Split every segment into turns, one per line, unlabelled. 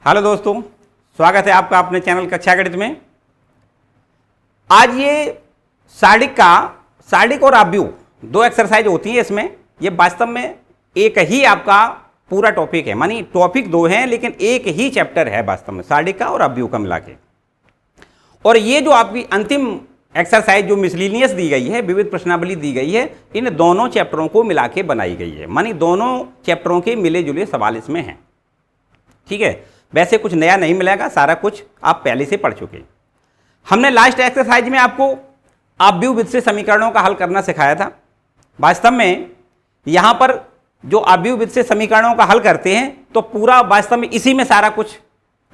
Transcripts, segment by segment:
Hello दोस्तों, स्वागत है आपका अपने चैनल कक्षा गणित में। आज ये सार्डिक और आव्यूह दो एक्सरसाइज होती है। इसमें ये वास्तव में एक ही आपका पूरा टॉपिक है, मानी टॉपिक दो हैं लेकिन एक ही चैप्टर है वास्तव में, सार्डिक का और आव्यूह का मिला के। और ये जो आपकी अंतिम एक्सरसाइज जो मिसलिनियस दी गई है, विविध प्रश्नावली दी गई है, इन दोनों चैप्टरों को मिला के बनाई गई है, मानी दोनों चैप्टरों के मिले जुले सवाल इसमें हैं। ठीक है, वैसे कुछ नया नहीं मिलेगा, सारा कुछ आप पहले से पढ़ चुके। हमने लास्ट एक्सरसाइज में आपको आव्यूह विधि से समीकरणों का हल करना सिखाया था। वास्तव में यहां पर जो आव्यूह विधि से समीकरणों का हल करते हैं तो पूरा वास्तव में इसी में सारा कुछ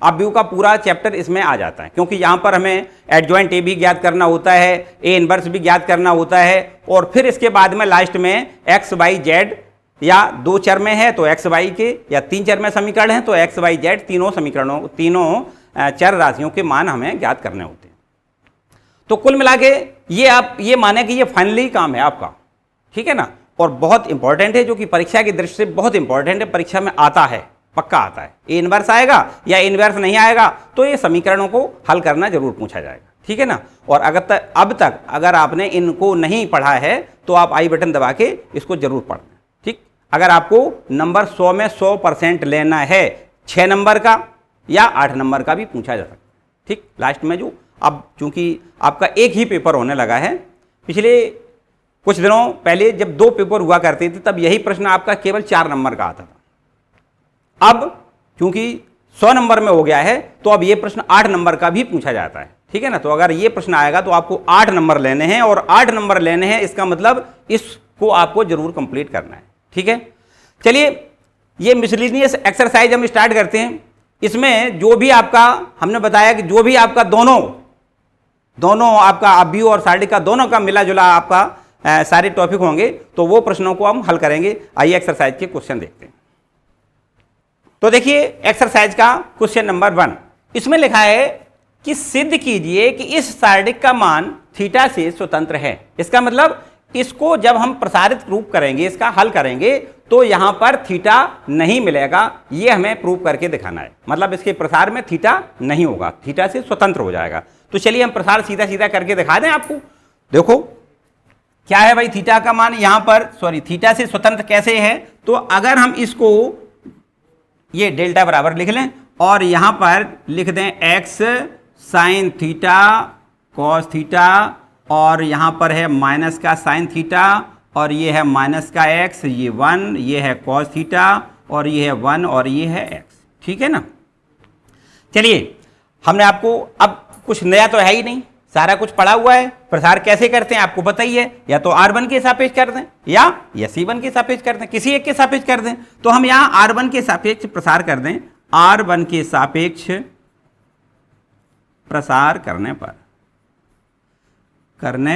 आव्यूह का पूरा चैप्टर इसमें आ जाता है, क्योंकि यहां पर हमें एडजॉइंट ए भी ज्ञात करना होता है, ए इनवर्स भी ज्ञात करना होता है, और फिर इसके बाद में लास्ट में एक्स वाई जेड या दो चर में है तो एक्स वाई के, या तीन चर में समीकरण है तो एक्स वाई जेड, तीनों समीकरणों तीनों चर राशियों के मान हमें ज्ञात करने होते हैं। तो कुल मिला के ये आप ये माने कि ये फाइनली काम है आपका, ठीक है ना, और बहुत इंपॉर्टेंट है, जो कि परीक्षा की दृष्टि से बहुत इंपॉर्टेंट है। परीक्षा में आता है, पक्का आता है। ए इनवर्स आएगा या इनवर्स नहीं आएगा तो ये समीकरणों को हल करना जरूर पूछा जाएगा, ठीक है ना। और अब तक अगर आपने इनको नहीं पढ़ा है तो आप आई बटन दबा के इसको जरूर पढ़ लें, ठीक। अगर आपको नंबर 100 में 100% लेना है, 6 नंबर का या 8 नंबर का भी पूछा जा सकता है, ठीक। लास्ट में जो अब चूंकि आपका एक ही पेपर होने लगा है, पिछले कुछ दिनों पहले जब 2 पेपर हुआ करते थे तब यही प्रश्न आपका केवल 4 नंबर का आता था। अब क्योंकि 100 नंबर में हो गया है तो अब ये प्रश्न 8 नंबर का भी पूछा जाता है, ठीक है ना। तो अगर ये प्रश्न आएगा तो आपको 8 नंबर लेने हैं, और 8 नंबर लेने हैं इसका मतलब इसको आपको जरूर कंप्लीट करना है, ठीक है। चलिए ये मिसलिनियस एक्सरसाइज हम स्टार्ट करते हैं। इसमें जो भी आपका हमने बताया कि जो भी आपका दोनों आपका आव्यूह और सार्डिक का दोनों का मिला जुला आपका सारे टॉपिक होंगे, तो वो प्रश्नों को हम हल करेंगे। आइए एक्सरसाइज के क्वेश्चन देखते हैं। तो देखिए एक्सरसाइज का क्वेश्चन नंबर 1, इसमें लिखा है कि सिद्ध कीजिए कि इस सार्डिक का मान थीटा से स्वतंत्र है। इसका मतलब इसको जब हम प्रसारित रूप करेंगे, इसका हल करेंगे, तो यहां पर थीटा नहीं मिलेगा, ये हमें प्रूव करके दिखाना है। मतलब इसके प्रसार में थीटा नहीं होगा, थीटा से स्वतंत्र हो जाएगा। तो चलिए हम प्रसार सीधा सीधा करके दिखा दें आपको। देखो क्या है भाई, थीटा का मान यहां पर थीटा से स्वतंत्र कैसे है। तो अगर हम इसको ये डेल्टा बराबर लिख लें और यहां पर लिख दें x sine theta cos theta, और यहां पर है माइनस का साइन थीटा, और ये है माइनस का एक्स, ये 1, ये है कॉस थीटा, और ये है 1 और ये है एक्स, ठीक है ना। चलिए हमने आपको अब कुछ नया तो है ही नहीं, सारा कुछ पढ़ा हुआ है। प्रसार कैसे करते हैं आपको पता ही है, या तो R1 के सापेक्ष कर दें या C1 के सापेक्ष कर दें, किसी एक के सापेक्ष कर दें। तो हम यहां R1 के सापेक्ष प्रसार कर दें, R1 के सापेक्ष प्रसार करने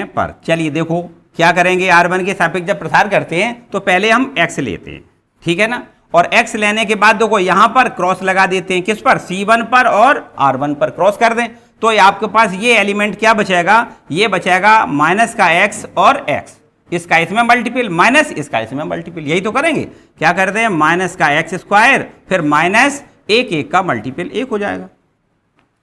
पर चलिए देखो क्या करेंगे। R1 के सापेक्ष जब प्रसार करते हैं तो पहले हम x लेते हैं, ठीक है ना, और x लेने के बाद देखो यहां पर क्रॉस लगा देते हैं, किस पर, C1 पर, और R1 पर क्रॉस कर दें। तो आपके पास ये एलिमेंट क्या बचेगा, ये बचेगा माइनस का x और x, इसका इसमें मल्टीपल माइनस इसका इसमें मल्टीपल, यही तो करेंगे। क्या करते हैं, माइनस का एक्स स्क्वायर फिर माइनस 1 का मल्टीपल 1 हो जाएगा,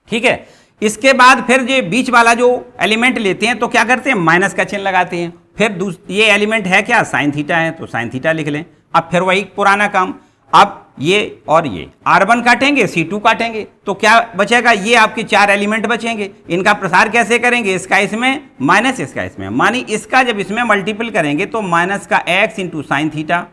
ठीक है। इसके बाद फिर ये बीच वाला जो एलिमेंट लेते हैं तो क्या करते हैं, माइनस का चिन्ह लगाते हैं। फिर ये एलिमेंट है क्या, साइन थीटा है, तो साइन थीटा लिख लें। अब फिर वही पुराना काम, अब ये और ये R1 काटेंगे, C2 काटेंगे, तो क्या बचेगा, ये आपके 4 एलिमेंट बचेंगे। इनका प्रसार कैसे करेंगे, इसका इसमें माइनस इसका इसमें, मानी इसका जब इसमें मल्टीपल करेंगे तो माइनस का x इंटू साइन थीटा,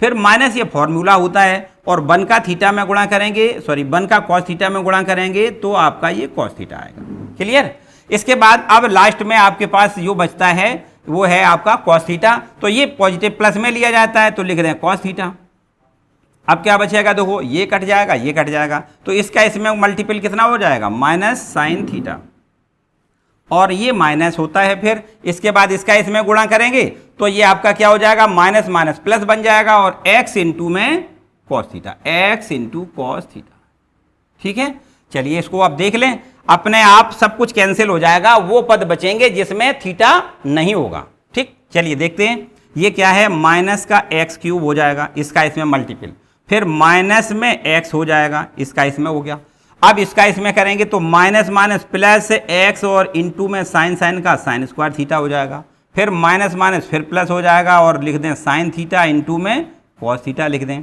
फिर माइनस ये फॉर्मूला होता है, और 1 का थीटा में गुणा करेंगे, 1 का कॉस थीटा में गुणा करेंगे तो आपका ये कॉस थीटा आएगा, क्लियर। इसके बाद अब लास्ट में आपके पास जो बचता है वो है आपका कॉस थीटा, तो ये पॉजिटिव प्लस में लिया जाता है तो लिख दें कॉस थीटा। अब क्या बचेगा, देखो ये कट जाएगा, ये कट जाएगा, तो इसका इसमें मल्टीपल कितना हो जाएगा, माइनस साइन थीटा, और ये माइनस होता है। फिर इसके बाद इसका इसमें गुणा करेंगे तो ये आपका क्या हो जाएगा, माइनस माइनस प्लस बन जाएगा, और x इंटू में cos theta, x into cos theta, ठीक है। चलिए इसको आप देख लें, अपने आप सब कुछ कैंसिल हो जाएगा, वो पद बचेंगे जिसमें थीटा नहीं होगा, ठीक। चलिए देखते हैं ये क्या है, माइनस का x क्यूब हो जाएगा, इसका इसमें मल्टीपल, फिर माइनस में एक्स हो जाएगा, इसका इसमें हो गया। अब इसका इसमें करेंगे तो माइनस माइनस प्लस एक्स और इंटू में साइन साइन का साइन स्क्वायर थीटा हो जाएगा, फिर माइनस माइनस फिर प्लस हो जाएगा और लिख दें साइन थीटा इंटू में कॉस थीटा लिख दें।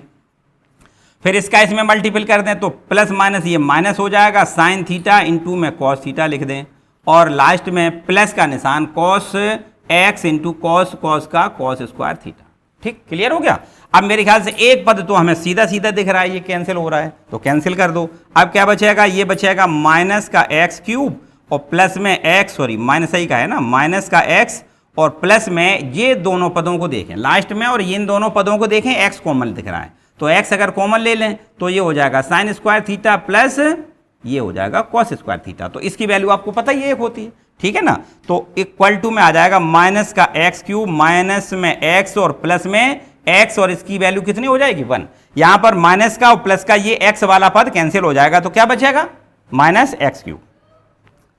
फिर इसका इसमें मल्टीपल कर दें तो प्लस माइनस ये माइनस हो जाएगा, साइन थीटा इंटू में कॉस थीटा लिख दें और लास्ट में प्लस का निशान cos x into cos cos का कॉस स्क्वायर थीटा। ठीक, क्लियर हो गया। अब मेरे ख्याल से एक पद तो हमें सीधा सीधा दिख रहा है, ये कैंसिल हो रहा है तो कैंसिल कर दो। अब क्या बचेगा, ये बचेगा माइनस का एक्स क्यूब और प्लस में एक्स, सॉरी माइनस ही का है ना, माइनस का एक्स और प्लस में ये दोनों पदों को देखें लास्ट में और इन दोनों पदों को देखें, एक्स कॉमन दिख रहा है तो एक्स अगर कॉमन ले लें तो ये हो जाएगा साइन स्क्वायर थीटा प्लस ये हो जाएगा कॉस स्क्वायर थीटा। तो इसकी वैल्यू आपको पता ही एक होती है, ठीक है ना। तो इक्वल टू में आ जाएगा माइनस का एक्स क्यूब माइनस में एक्स और प्लस में एक्स और इसकी वैल्यू कितनी हो जाएगी 1। यहां पर माइनस का और प्लस का ये एक्स वाला पद कैंसिल हो जाएगा तो क्या बचेगा माइनस एक्स क्यूब।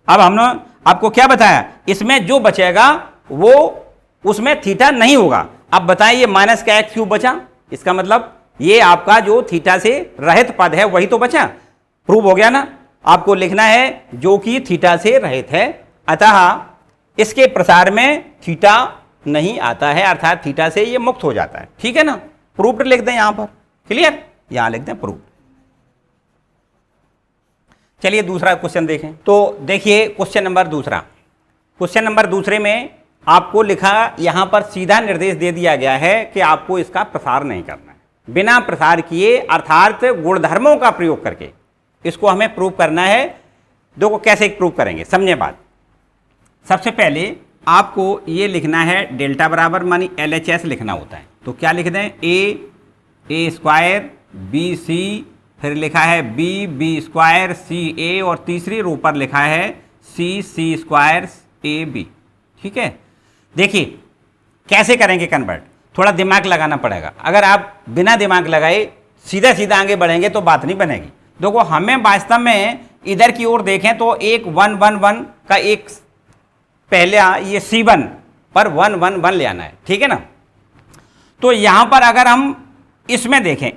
अब हमने आपको क्या बताया, इसमें जो बचेगा वो उसमें थीटा नहीं होगा। अब बताएं ये माइनस का एक्स क्यूब बचा, इसका मतलब ये आपका जो थीटा से रहित पद है वही तो बचा, प्रूव हो गया ना। आपको लिखना है जो कि थीटा से रहित है, अतः इसके प्रसार में थीटा नहीं आता है, अर्थात थीटा से ये मुक्त हो जाता है, ठीक है ना। प्रूव्ड लिख दें यहां पर, क्लियर, यहां लिख दें प्रूव्ड। चलिए दूसरा क्वेश्चन देखें। तो देखिए क्वेश्चन नंबर दूसरा, क्वेश्चन नंबर दूसरे में आपको लिखा यहां पर सीधा निर्देश दे दिया गया है कि आपको इसका प्रसार नहीं करना है, बिना प्रसार किए अर्थात गुणधर्मों का प्रयोग करके इसको हमें प्रूव करना है। देखो कैसे प्रूव करेंगे, समझे बात। सबसे पहले आपको ये लिखना है डेल्टा बराबर मानी LHS लिखना होता है, तो क्या लिख दें ए स्क्वायर बी सी, फिर लिखा है बी स्क्वायर सी ए और तीसरी रो पर लिखा है सी स्क्वायर ए बी, ठीक है। देखिए कैसे करेंगे कन्वर्ट, थोड़ा दिमाग लगाना पड़ेगा। अगर आप बिना दिमाग लगाए सीधा सीधा आगे बढ़ेंगे तो बात नहीं बनेगी। देखो हमें वास्तव में इधर की ओर देखें तो एक 1 1 1 का एक पहले ये C1 पर 1 1 1 ले आना है, ठीक है ना। तो यहां पर अगर हम इसमें देखें,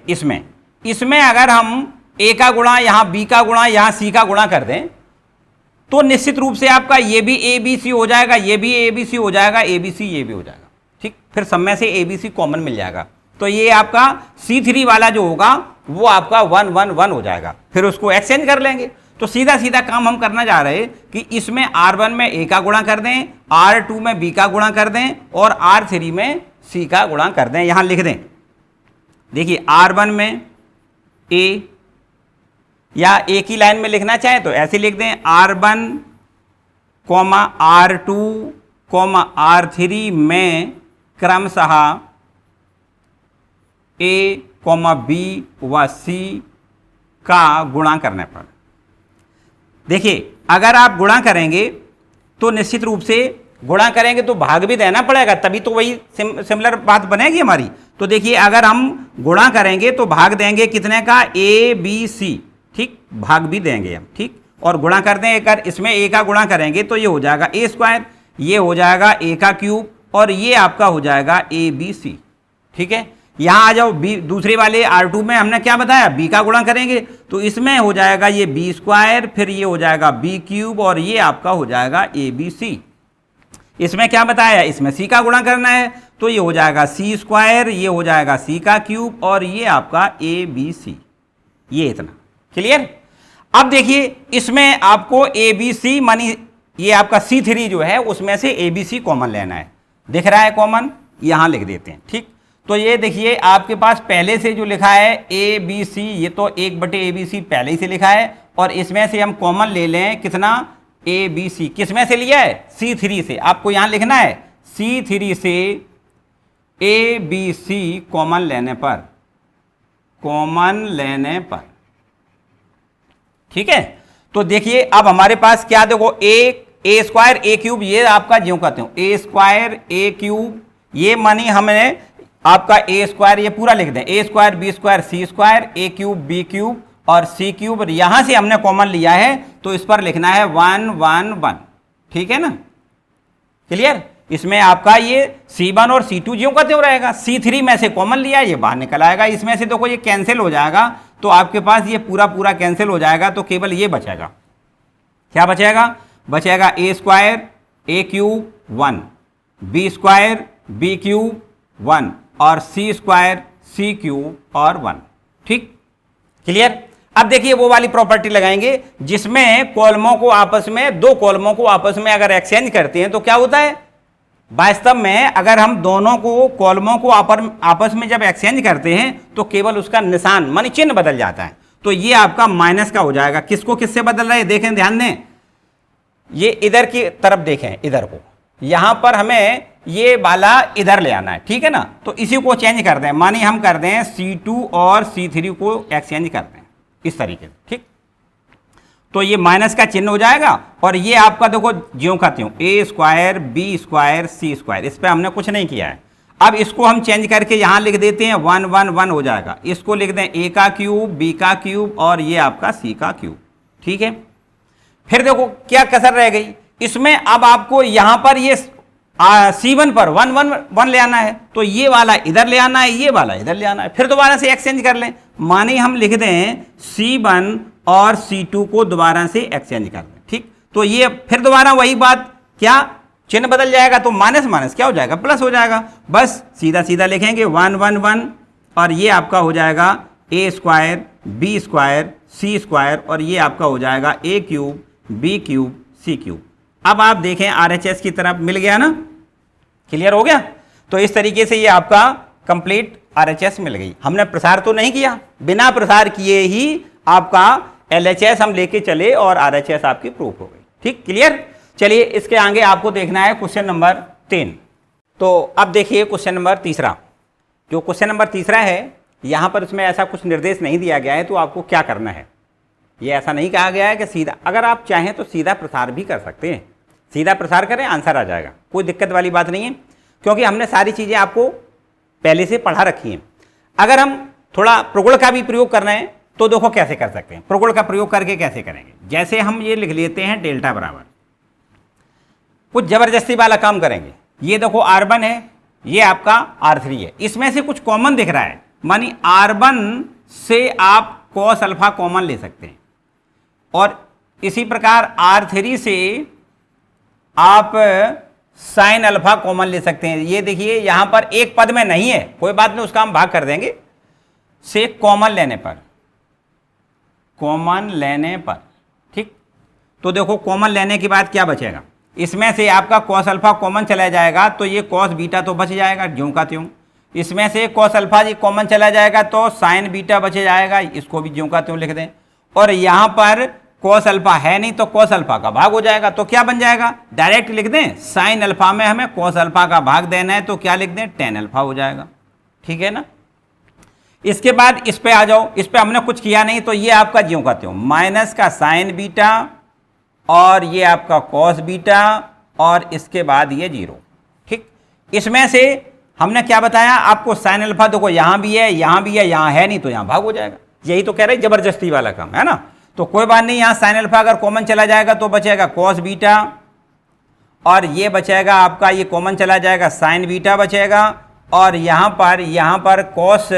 इसमें अगर हम A का गुणा यहाँ B का गुणा यहाँ C का गुणा कर दें तो निश्चित रूप से आपका ये भी ABC हो जाएगा, ये भी ABC हो जाएगा, ABC ये भी हो जाएगा, ठीक। फिर सब में से ABC कॉमन मिल जाएगा तो ये आपका C3 वाला जो होगा वो आपका 1 1 1 हो जाएगा, फिर उसको एक्सचेंज कर लेंगे। तो सीधा सीधा काम हम करना चाह रहे हैं कि इसमें R1 में A का गुणा कर दें, R2 में B का गुणा कर दें और R3 में C का गुणा कर दें। यहां लिख दें, देखिए R1 में A, या एक ही लाइन में लिखना चाहें तो ऐसे लिख दें R1 R2 R3 में क्रमशः A B व C का गुणा करने पर। देखिए अगर आप गुणा करेंगे तो निश्चित रूप से गुणा करेंगे तो भाग भी देना पड़ेगा, तभी तो वही सिमिलर बात बनेगी हमारी। तो देखिए अगर हम गुणा करेंगे तो भाग देंगे कितने का ABC, ठीक, भाग भी देंगे हम, ठीक। और गुणा कर दें अगर इसमें A का गुणा करेंगे तो ये हो जाएगा A स्क्वायर, ये हो जाएगा A का क्यूब और ये आपका हो जाएगा ABC, ठीक है। यहां आ जाओ B दूसरे वाले R2 में हमने क्या बताया, B का गुणा करेंगे तो इसमें हो जाएगा ये B स्क्वायर, फिर ये हो जाएगा B क्यूब और ये आपका हो जाएगा ABC। इसमें क्या बताया, इसमें C का गुणा करना है तो ये हो जाएगा C स्क्वायर, ये हो जाएगा C का क्यूब और ये आपका ABC, ये इतना क्लियर। अब देखिए इसमें आपको ABC मानी ये आपका C3 जो है उसमें से ABC कॉमन लेना है, दिख रहा है कॉमन, यहां लिख देते हैं, ठीक। तो ये देखिए आपके पास पहले से जो लिखा है ABC, ये तो 1/ABC पहले ही से लिखा है और इसमें से हम कॉमन ले लें कितना ABC, किसमें से लिया है C3 से। आपको यहां लिखना है C3 से ABC कॉमन लेने पर, ठीक है। तो देखिए अब हमारे पास क्या, देखो A स्क्वायर A क्यूब, ये आपका ज्यों कहते हो A स्क्वायर A क्यूब, ये मानी हमने आपका A स्क्वायर ये पूरा लिख दें, A square B square C square A cube B cube और C क्यूब, और यहां से हमने कॉमन लिया है तो इस पर लिखना है 1 1 1, ठीक है ना, क्लियर। इसमें आपका ये C1 और C2 ज्यों का त्यों रहेगा, C3 में से कॉमन लिया, ये बाहर निकल आएगा, इसमें से देखो ये कैंसिल हो जाएगा, तो आपके पास ये पूरा पूरा कैंसिल हो जाएगा, तो केवल ये बचेगा, क्या बचेगा, बचेगा a square a cube 1, b square b cube 1 और c स्क्वायर c क्यूब और 1। ठीक, क्लियर। अब देखिए वो वाली प्रॉपर्टी लगाएंगे जिसमें कॉलमों को आपस में, दो कॉलमों को आपस में अगर एक्सचेंज करते हैं तो क्या होता है, वास्तव में अगर हम दोनों को कॉलमों को आपस में जब एक्सचेंज करते हैं तो केवल उसका निशान मानी चिन्ह बदल जाता है। तो ये आपका माइनस का हो जाएगा, किसको किससे बदल रहा है देखें, ध्यान दें, ये इधर की तरफ देखें, इधर को, यहां पर हमें ये वाला इधर ले आना है, ठीक है ना, तो इसी को चेंज कर दें, मानी हम कर दें C2 और C3 को एक्सचेंज कर दें इस तरीके से। ठीक, तो ये माइनस का चिन्ह हो जाएगा और ये आपका देखो ज्यों का त्यों a square b square c square, इस पर हमने कुछ नहीं किया है। अब इसको हम चेंज करके यहां लिख देते हैं 1 1 1 हो जाएगा, इसको लिख दें a का क्यूब b का क्यूब और ये आपका c का क्यूब। ठीक है, फिर देखो क्या कसर रह गई इसमें, अब आपको यहां पर ये C1 पर 1 1 1 ले आना है, तो ये वाला इधर ले आना है, ये वाला इधर ले आना है, फिर दोबारा से एक्सचेंज कर लें, माने हम लिख दें C1 और C2 को दोबारा से एक्सचेंज कर लें। ठीक, तो ये फिर दोबारा वही बात, क्या चिन्ह बदल जाएगा, तो माइनस माइनस क्या हो जाएगा, प्लस हो जाएगा, बस सीधा सीधा लिखेंगे 1 1 1 और ये आपका हो जाएगा a square b square c square और ये आपका हो जाएगा a cube b cube c cube. अब आप देखें RHS की तरफ मिल गया ना, क्लियर हो गया। तो इस तरीके से ये आपका कंप्लीट RHS मिल गई। हमने प्रसार तो नहीं किया, बिना प्रसार किए ही आपका LHS हम लेके चले और RHS आपकी प्रूफ हो गई। ठीक, क्लियर। चलिए इसके आगे आपको देखना है क्वेश्चन नंबर 3। तो अब देखिए क्वेश्चन नंबर तीसरा, जो क्वेश्चन नंबर तीसरा है यहां पर उसमें ऐसा कुछ निर्देश नहीं दिया गया है, तो आपको क्या करना है, ये ऐसा नहीं कहा गया है कि सीधा, अगर आप चाहें तो सीधा प्रसार भी कर सकते हैं, सीधा प्रसार करें आंसर आ जाएगा, कोई दिक्कत वाली बात नहीं है, क्योंकि हमने सारी चीज़ें आपको पहले से पढ़ा रखी हैं। अगर हम थोड़ा प्रगुण का भी प्रयोग करना है तो देखो कैसे कर सकते हैं, प्रगुण का प्रयोग करके कैसे करेंगे, जैसे हम ये लिख लेते हैं डेल्टा बराबर, कुछ जबरदस्ती वाला काम करेंगे, ये देखो R1 है, ये आपका R3 है, इसमें से कुछ कॉमन दिख रहा है, मानी R1 से आप cos अल्फा कॉमन ले सकते हैं और इसी प्रकार R3 से आप साइन अल्फा कॉमन ले सकते हैं। ये देखिए यहां पर एक पद में नहीं है, कोई बात नहीं, उसका हम भाग कर देंगे, से कॉमन लेने पर, कॉमन लेने पर। ठीक, तो देखो कॉमन लेने के बाद क्या बचेगा, इसमें से आपका cos अल्फा कॉमन चला जाएगा तो ये cos बीटा तो बच जाएगा ज्यों का त्यों, इसमें से cos अल्फा जी कॉमन चला जाएगा तो साइन बीटा बच जाएगा, इसको भी ज्यों का त्यों लिख दें, और यहां पर cos अल्फा है नहीं तो cos अल्फा का भाग हो जाएगा, तो क्या बन जाएगा, डायरेक्ट लिख दें, साइन अल्फा में हमें cos अल्फा का भाग देना है तो क्या लिख दें, tan अल्फा हो जाएगा। ठीक है ना, इसके बाद इस पे आ जाओ, इस पे हमने कुछ किया नहीं, तो ये आपका ज्यों का त्यों माइनस का साइन बीटा और ये आपका cos बीटा और इसके बाद ये 0। ठीक, इसमें से हमने क्या बताया आपको, साइन अल्फा देखो यहां भी है, यहां भी है, यहां है नहीं तो यहां भाग हो जाएगा, यही तो कह रहे जबरदस्ती वाला काम है ना। तो कोई बात नहीं, यहां साइन अल्फा अगर कॉमन चला जाएगा तो बचेगा cos बीटा और ये बचेगा आपका, ये कॉमन चला जाएगा साइन बीटा बचेगा, और यहां पर cos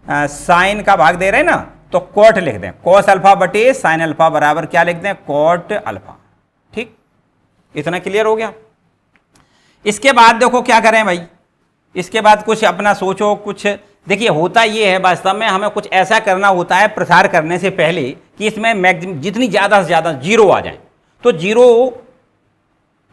साइन का भाग दे रहे हैं ना, तो कॉट लिख दें, cos अल्फा बटे साइन अल्फा बराबर क्या लिख दें, कॉट अल्फा। ठीक, इतना क्लियर हो गया। इसके बाद देखो क्या करें भाई, इसके बाद कुछ अपना सोचो, कुछ देखिए होता ये है, वास्तव में हमें कुछ ऐसा करना होता है प्रसार करने से पहले कि इसमें मैक्सिमम जितनी ज़्यादा से ज़्यादा 0 आ जाए, तो 0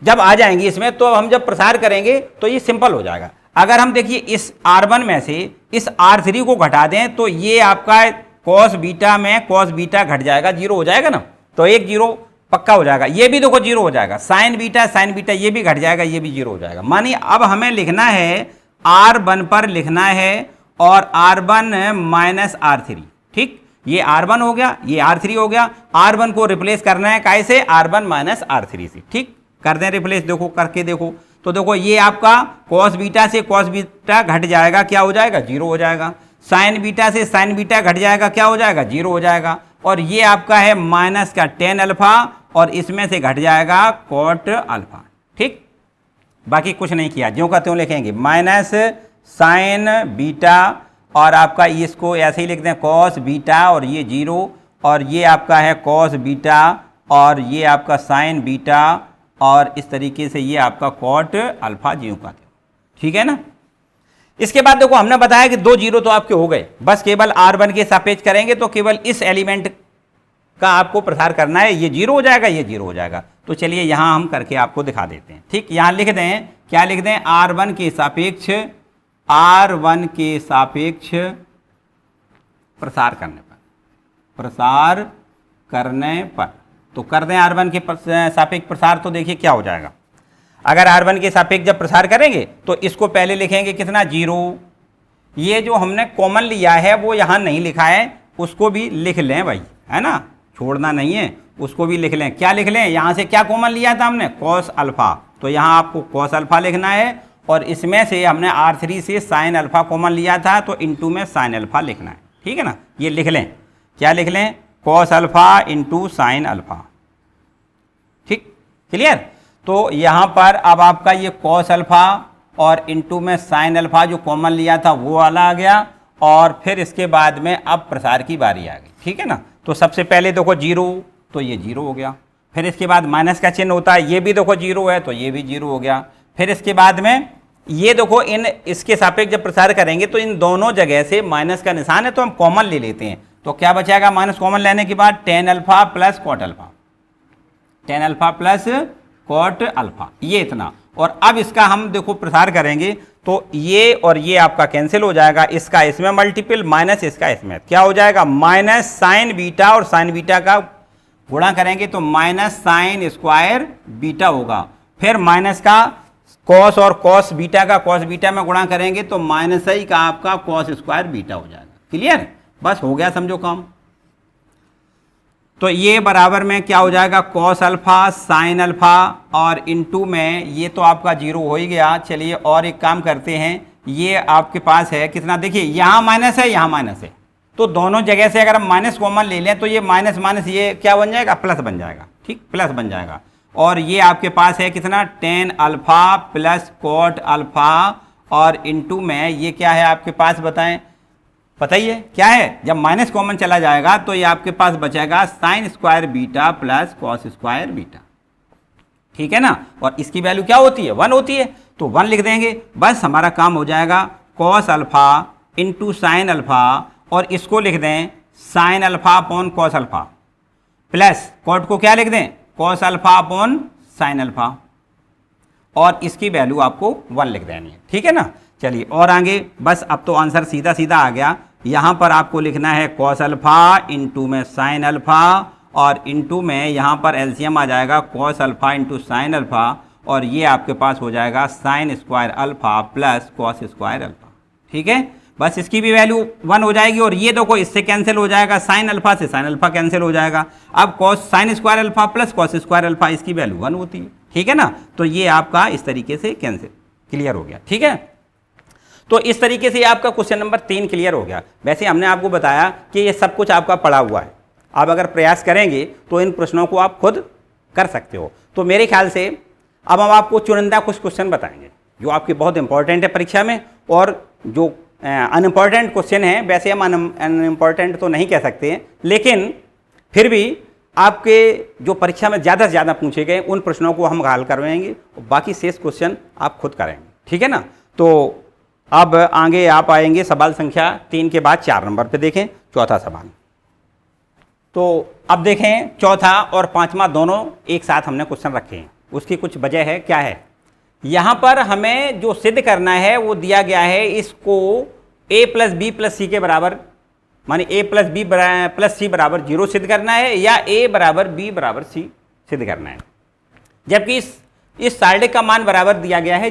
जब आ जाएंगी इसमें तो हम जब प्रसार करेंगे तो ये सिंपल हो जाएगा। अगर हम देखिए इस R1 में से इस R3 को घटा दें तो ये आपका cos बीटा में cos बीटा घट जाएगा, 0 हो जाएगा ना, तो एक 0 पक्का हो जाएगा, ये भी देखो 0 हो जाएगा, साइन बीटा ये भी घट जाएगा, ये भी 0 हो जाएगा। मानिए अब हमें लिखना है R1 पर लिखना है और R1 माइनस R3। ठीक, ये R1 हो गया, ये R3 हो गया, R1 को रिप्लेस करना है कैसे, R1 माइनस R3 से। ठीक, कर दें रिप्लेस, देखो करके देखो, तो देखो ये आपका cos बीटा से cos बीटा घट जाएगा, क्या हो जाएगा, 0 हो जाएगा, साइन बीटा से साइन बीटा घट जाएगा, क्या हो जाएगा, 0 हो जाएगा, और ये आपका है माइनस का tan अल्फा और इसमें से घट जाएगा cot अल्फा। ठीक, बाकी कुछ नहीं किया, ज्यों का त्यों लिखेंगे माइनस साइन बीटा और आपका इसको ऐसे ही लिख दें कॉस बीटा और ये 0 और ये आपका है कॉस बीटा और ये आपका साइन बीटा और इस तरीके से ये आपका कॉट अल्फा ज्यों का त्यों। ठीक है ना। इसके बाद देखो हमने बताया कि 2 0 तो आपके हो गए, बस केवल R1 के सापेक्ष करेंगे तो केवल इस एलिमेंट का आपको प्रसार करना है, ये 0 हो जाएगा, ये 0 हो जाएगा। तो चलिए यहां हम करके आपको दिखा देते हैं। ठीक, यहां लिख दें, क्या लिख दें, R1 के सापेक्ष, R1 के सापेक्ष प्रसार करने पर, प्रसार करने पर तो कर दें R1 के सापेक्ष प्रसार। तो देखिए क्या हो जाएगा, अगर R1 के सापेक्ष जब प्रसार करेंगे तो इसको पहले लिखेंगे कितना 0, ये जो हमने कॉमन लिया है वो यहाँ नहीं लिखा है, उसको भी लिख लें भाई, है ना, छोड़ना नहीं है, उसको भी लिख लें। क्या लिख लें, यहाँ से क्या कॉमन लिया था हमने, कॉस अल्फा, तो यहाँ आपको कॉस अल्फा लिखना है और इसमें से हमने R3 से साइन अल्फा कॉमन लिया था तो इंटू में साइन अल्फा लिखना है। ठीक है ना, ये लिख लें, क्या लिख लें, cos alpha into sine alpha. ठीक, क्लियर। तो यहाँ पर अब आपका ये कॉस अल्फा और इंटू में साइन अल्फा जो कॉमन लिया था वो वाला आ गया और फिर इसके बाद में अब प्रसार की बारी आ गई। ठीक है ना, तो सबसे पहले देखो 0 तो ये 0 हो गया, फिर इसके बाद माइनस का चिन्ह होता है, ये भी देखो 0 है तो ये भी 0 हो गया, फिर इसके बाद में ये देखो इन इसके सापेक्ष जब प्रसार करेंगे तो इन दोनों जगह से माइनस का निशान है तो हम कॉमन ले लेते हैं। तो क्या बचाएगा, माइनस कॉमन लेने के बाद tan alpha plus cot alpha, tan alpha plus cot alpha, ये इतना। और अब इसका हम देखो प्रसार करेंगे तो ये और ये आपका कैंसिल हो जाएगा, इसका इसमें मल्टीपल माइनस इसका इसमें, क्या हो जाएगा, माइनस साइन बीटा और साइन बीटा का गुणा करेंगे तो माइनस साइन स्क्वायर बीटा होगा, फिर माइनस का कॉस और कॉस बीटा का कॉस बीटा में गुणा करेंगे तो माइनस ही का आपका कॉस स्क्वायर बीटा हो जाएगा। क्लियर, बस हो गया समझो काम। तो ये बराबर में क्या हो जाएगा, कॉस अल्फा साइन अल्फा और इनटू में ये तो आपका 0 हो ही गया। चलिए और एक काम करते हैं, ये आपके पास है कितना, देखिए यहाँ माइनस है यहाँ माइनस है तो दोनों जगह से अगर हम माइनस कॉमन ले लें तो ये माइनस माइनस ये क्या बन जाएगा, प्लस बन जाएगा। ठीक, प्लस बन जाएगा और ये आपके पास है कितना, tan alpha plus cot alpha और इनटू में ये क्या है आपके पास, बताएं, पता ही है क्या है, जब माइनस कॉमन चला जाएगा तो ये आपके पास बचेगा sine square beta plus cos square beta. ठीक है ना, और इसकी वैल्यू क्या होती है, 1 होती है तो 1 लिख देंगे, बस हमारा काम हो जाएगा। Cos alpha into sine alpha और इसको लिख दें sine alpha upon cos alpha plus cot को क्या लिख दें, cos alpha upon sine alpha और इसकी वैल्यू आपको 1 लिख देनी है। ठीक है ना, चलिए और आगे, बस अब तो आंसर सीधा सीधा आ गया। यहाँ पर आपको लिखना है कॉस अल्फा इंटू में साइन अल्फा और इंटू में यहाँ पर एलसीएम आ जाएगा cos alpha into sine alpha और ये आपके पास हो जाएगा sine square alpha plus cos square alpha. ठीक है, बस इसकी भी वैल्यू 1 हो जाएगी और ये देखो इससे कैंसिल हो जाएगा, साइन अल्फा से साइन अल्फा कैंसिल हो जाएगा। अब cos sine square alpha plus cos square alpha इसकी वैल्यू 1 होती है। ठीक है ना, तो ये आपका इस तरीके से कैंसिल क्लियर हो गया। ठीक है, तो इस तरीके से आपका क्वेश्चन नंबर 3 क्लियर हो गया। वैसे हमने आपको बताया कि ये सब कुछ आपका पड़ा हुआ है, आप अगर प्रयास करेंगे तो इन प्रश्नों को आप खुद कर सकते हो। तो मेरे ख्याल से अब हम आपको चुनिंदा कुछ क्वेश्चन बताएंगे जो आपके बहुत इंपॉर्टेंट है परीक्षा में, और जो अनइम्पॉर्टेंट क्वेश्चन है, वैसे हम अनइम्पॉर्टेंट तो नहीं कह सकते हैं, लेकिन फिर भी आपके जो परीक्षा में ज़्यादा से ज़्यादा पूछे गए उन प्रश्नों को हम हल करवाएंगे और बाकी शेष क्वेश्चन आप खुद करेंगे। ठीक है ना, तो अब आगे आप आएंगे सवाल संख्या 3 के बाद 4 नंबर पे, देखें चौथा सवाल। तो अब देखें चौथा और 5वां दोनों एक साथ हमने क्वेश्चन रखे हैं, उसकी कुछ वजह है, क्या है, यहाँ पर हमें जो सिद्ध करना है वो दिया गया है, इसको a प्लस बी प्लस सी के बराबर, माने a प्लस बी प्लस सी बराबर 0 सिद्ध करना है या a बराबर b बराबर c सिद्ध करना है, जबकि इस सारणी का मान बराबर दिया गया है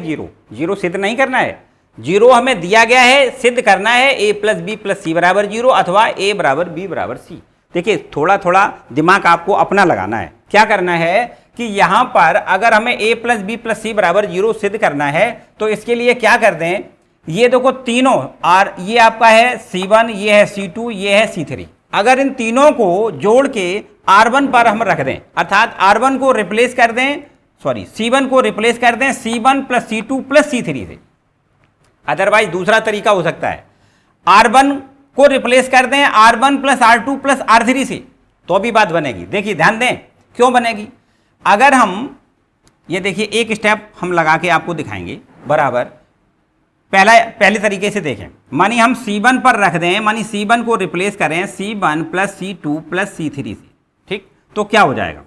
0 सिद्ध नहीं करना है, 0 हमें दिया गया है, सिद्ध करना है a प्लस बी प्लस सी बराबर 0 अथवा a बराबर b बराबर c। देखिए थोड़ा थोड़ा दिमाग आपको अपना लगाना है, क्या करना है कि यहाँ पर अगर हमें a प्लस बी प्लस सी बराबर 0 सिद्ध करना है तो इसके लिए क्या कर दें, ये देखो तीनों और ये आपका है C1, ये है C2, ये है C3, अगर इन तीनों को जोड़ के R1 पर हम रख दें, अर्थात R1 को रिप्लेस कर दें सॉरी C1 को रिप्लेस कर दें C1 plus C2 plus C3 से। अदरवाइज दूसरा तरीका हो सकता है R1 को रिप्लेस कर दें R1 plus R2 plus R3 से, तो भी बात बनेगी। देखिए ध्यान दें क्यों बनेगी। अगर हम ये देखिए एक स्टेप हम लगा के आपको दिखाएंगे बराबर। पहले तरीके से देखें, मानी हम C1 पर रख दें, मानी C1 को रिप्लेस करें C1 plus C2 plus C3 से, ठीक, तो क्या हो जाएगा,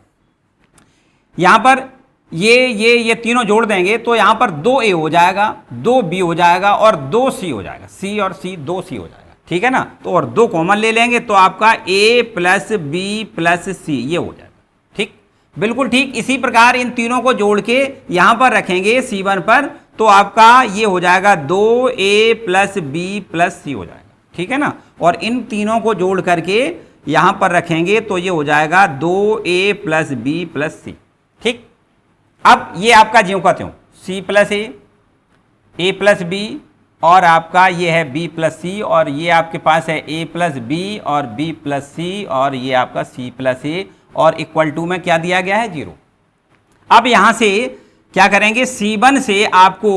यहां पर ये तीनों जोड़ देंगे तो यहां पर 2A हो जाएगा, 2B हो जाएगा और 2C हो जाएगा। C और C 2C हो जाएगा, ठीक है ना। तो और 2 कॉमन ले लेंगे तो आपका A plus B plus C ये हो जाएगा, ठीक, बिल्कुल ठीक। इसी प्रकार इन तीनों को जोड़ के यहां पर रखेंगे C1 पर, तो आपका ये हो जाएगा 2A plus B plus C हो जाएगा, ठीक है ना। और इन तीनों को जोड़ करके यहां पर रखेंगे तो ये हो जाएगा 2A plus B plus C, ठीक। अब ये आपका ज्यों का त्यों C plus A plus B और आपका ये है B प्लस C और ये आपके पास है A प्लस B और B प्लस C और ये आपका C प्लस A और इक्वल टू में क्या दिया गया है 0। अब यहां से क्या करेंगे, C1 से आपको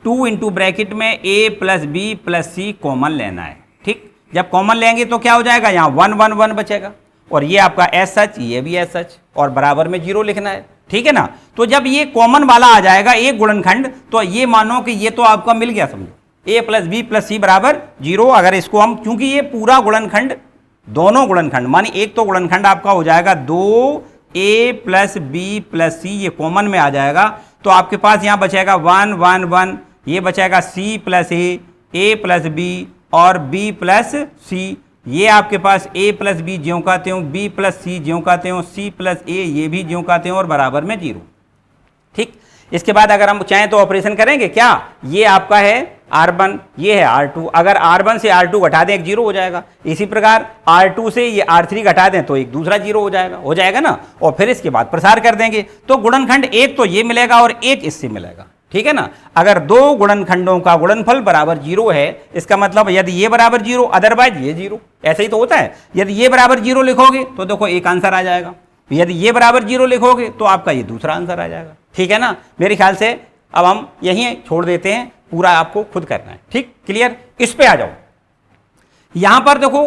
2 इंटू ब्रैकेट में A plus B plus C common लेना है, ठीक। जब कॉमन लेंगे तो क्या हो जाएगा, यहाँ 1 1 1 बचेगा और ये आपका एस सच, ये भी एस सच और बराबर में 0 लिखना है, ठीक है ना। तो जब ये कॉमन वाला आ जाएगा एक गुणनखंड, तो ये मानो कि ये तो आपका मिल गया, समझो A plus B plus C बराबर 0। अगर इसको हम, क्योंकि ये पूरा गुणनखंड, दोनों गुणनखंड मानी एक तो गुणनखंड आपका हो जाएगा 2A plus B plus C, ये कॉमन में आ जाएगा तो आपके पास यहाँ बचेगा 1 1 1, ये बचेगा C plus A plus B और B प्लस C। ये आपके पास A प्लस B ज्यों का त्यों, B प्लस C ज्यों का त्यों, C प्लस A ये भी ज्यों का त्यों और बराबर में 0, ठीक। इसके बाद अगर हम चाहें तो ऑपरेशन करेंगे, क्या, ये आपका है R1, ये है R2, अगर R1 से R2 घटा दें एक 0 हो जाएगा। इसी प्रकार R2 से ये R3 घटा दें तो एक दूसरा 0 हो जाएगा ना। और फिर इसके बाद प्रसार कर देंगे तो गुणनखंड एक तो ये मिलेगा और एक इससे मिलेगा, ठीक है ना। अगर दो गुणनखंडों का गुणनफल बराबर 0 है, इसका मतलब यदि ये बराबर 0 अदरवाइज ये 0, ऐसा ही तो होता है। यदि ये बराबर 0 लिखोगे तो देखो एक आंसर आ जाएगा, यदि ये बराबर 0 लिखोगे तो आपका ये दूसरा आंसर आ जाएगा, ठीक है ना। मेरे ख्याल से अब हम यहीं छोड़ देते हैं, पूरा आपको खुद करना है, ठीक, क्लियर। इस पे आ जाओ, यहां पर देखो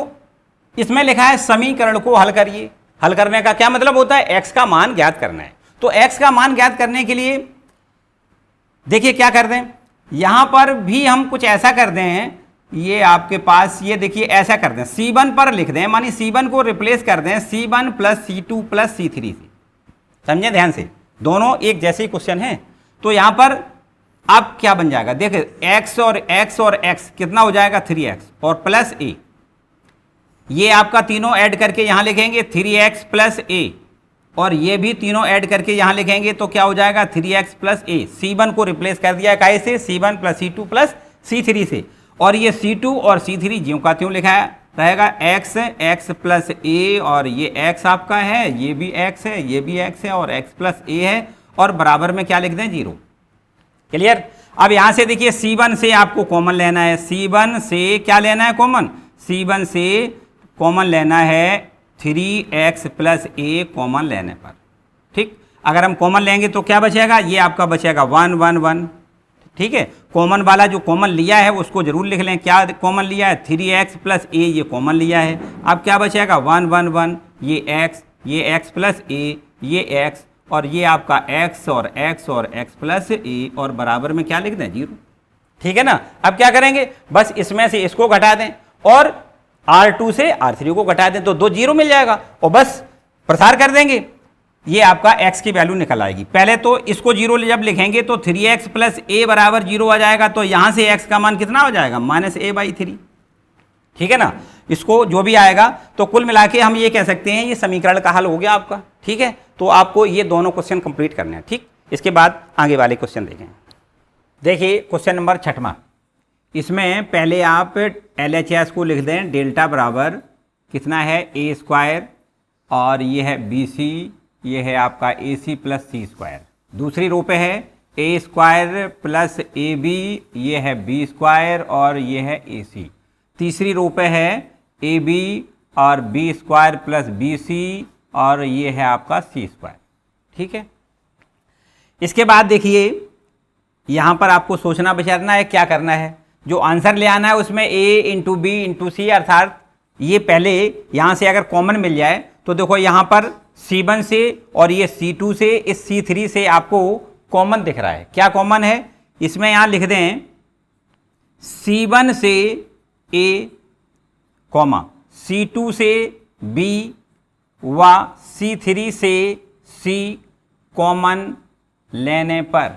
इसमें लिखा है समीकरण को हल करिए। हल करने का क्या मतलब होता है, x का मान ज्ञात करना है। तो x का मान ज्ञात करने के लिए देखिए क्या कर दें, यहां पर भी हम कुछ ऐसा कर दें, ये आपके पास ये देखिए ऐसा कर दें, C1 पर लिख दें, मानी C1 को रिप्लेस कर दें C1 plus C2 plus C3 से, समझे ध्यान से, दोनों एक जैसे ही क्वेश्चन है। तो यहां पर अब क्या बन जाएगा, देखिए x और x कितना हो जाएगा 3x और प्लस a, ये आपका तीनों ऐड करके यहां लिखेंगे 3x प्लस a और ये भी तीनों ऐड करके यहां लिखेंगे तो क्या हो जाएगा 3x प्लस a। C1 को रिप्लेस कर दिया काय से, C1 plus C2 plus C3 से, और ये C2 और C3 ज्यों का त्यों लिखा रहेगा x प्लस a और ये x आपका है, ये भी x है, ये भी x है और x प्लस a है और बराबर में क्या लिख दें 0, क्लियर। अब यहां से देखिए C1 से आपको कॉमन लेना है, C1 से क्या लेना है कॉमन, C1 से कॉमन लेना है 3x प्लस a कॉमन लेने पर, ठीक। अगर हम कॉमन लेंगे तो क्या बचेगा, ये आपका बचेगा 1 1 1, ठीक है। कॉमन वाला जो कॉमन लिया है उसको जरूर लिख लें, क्या कॉमन लिया है 3x प्लस a, ये कॉमन लिया है। अब क्या बचेगा 1 1 1, ये x प्लस a, ये x और ये आपका x और x प्लस a और बराबर में क्या लिख दें 0, ठीक है ना। अब क्या करेंगे, बस इसमें से इसको घटा दें और R2 से R3 को घटा दें तो 2 0 मिल जाएगा और बस प्रसार कर देंगे, ये आपका x की वैल्यू निकल आएगी। पहले तो इसको 0 जब लिखेंगे तो 3x प्लस a बराबर 0 आ जाएगा, तो यहां से x का मान कितना हो जाएगा -a/3, ठीक है ना। इसको जो भी आएगा तो कुल मिला के हम ये कह सकते हैं ये समीकरण का हल हो गया आपका, ठीक है। तो आपको ये दोनों क्वेश्चन कंप्लीट करने हैं, ठीक। इसके बाद आगे वाले क्वेश्चन देखें। देखिए क्वेश्चन नंबर 6वां, इसमें पहले आप LHS को लिख दें, डेल्टा बराबर कितना है a² और ये है BC, ये है आपका AC प्लस C²। दूसरी रो पे है a² प्लस AB, ये है B² और ये है AC। तीसरी रो पे है AB और B² प्लस BC और ये है आपका C², ठीक है। इसके बाद देखिए यहां पर आपको सोचना विचारना है, क्या करना है। जो आंसर ले आना है उसमें a इंटू बी इंटू सी, अर्थात ये पहले यहां से अगर कॉमन मिल जाए तो देखो यहां पर C1 से और ये C2 से, इस C3 से आपको कॉमन दिख रहा है। क्या कॉमन है इसमें, यहां लिख दें C1 से A कॉमा C2 से B व C3 से C कॉमन लेने पर,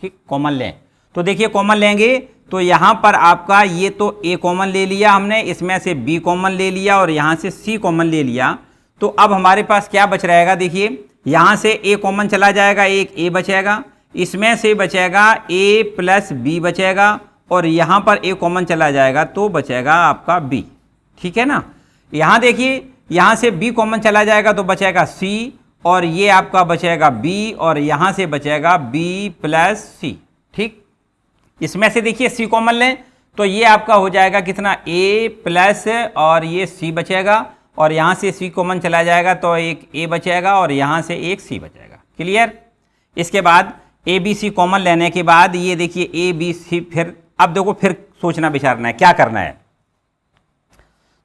ठीक, कॉमन लें। तो देखिए कॉमन लेंगे तो यहां पर आपका ये तो A कॉमन ले लिया हमने, इसमें से B कॉमन ले लिया और यहां से C कॉमन ले लिया। तो अब हमारे पास क्या बच रहेगा, देखिए यहां से A कॉमन चला जाएगा, एक A बचेगा, इसमें से बचेगा A प्लस B बचेगा और यहां पर A कॉमन चला जाएगा तो बचेगा आपका B, ठीक है ना। यहां देखिए यहां से B कॉमन चला जाएगा तो बचेगा C और ये आपका बचेगा B और यहां से बचेगा B प्लस C, ठीक। इसमें से देखिए C कॉमन लें तो ये आपका हो जाएगा कितना, A प्लस और ये C बचेगा और यहां से C कॉमन चला जाएगा तो एक A बचेगा और यहां से एक C बचेगा। क्लियर। इसके बाद A B C कॉमन लेने के बाद ये देखिए A B C, फिर अब देखो फिर सोचना विचारना है क्या करना है।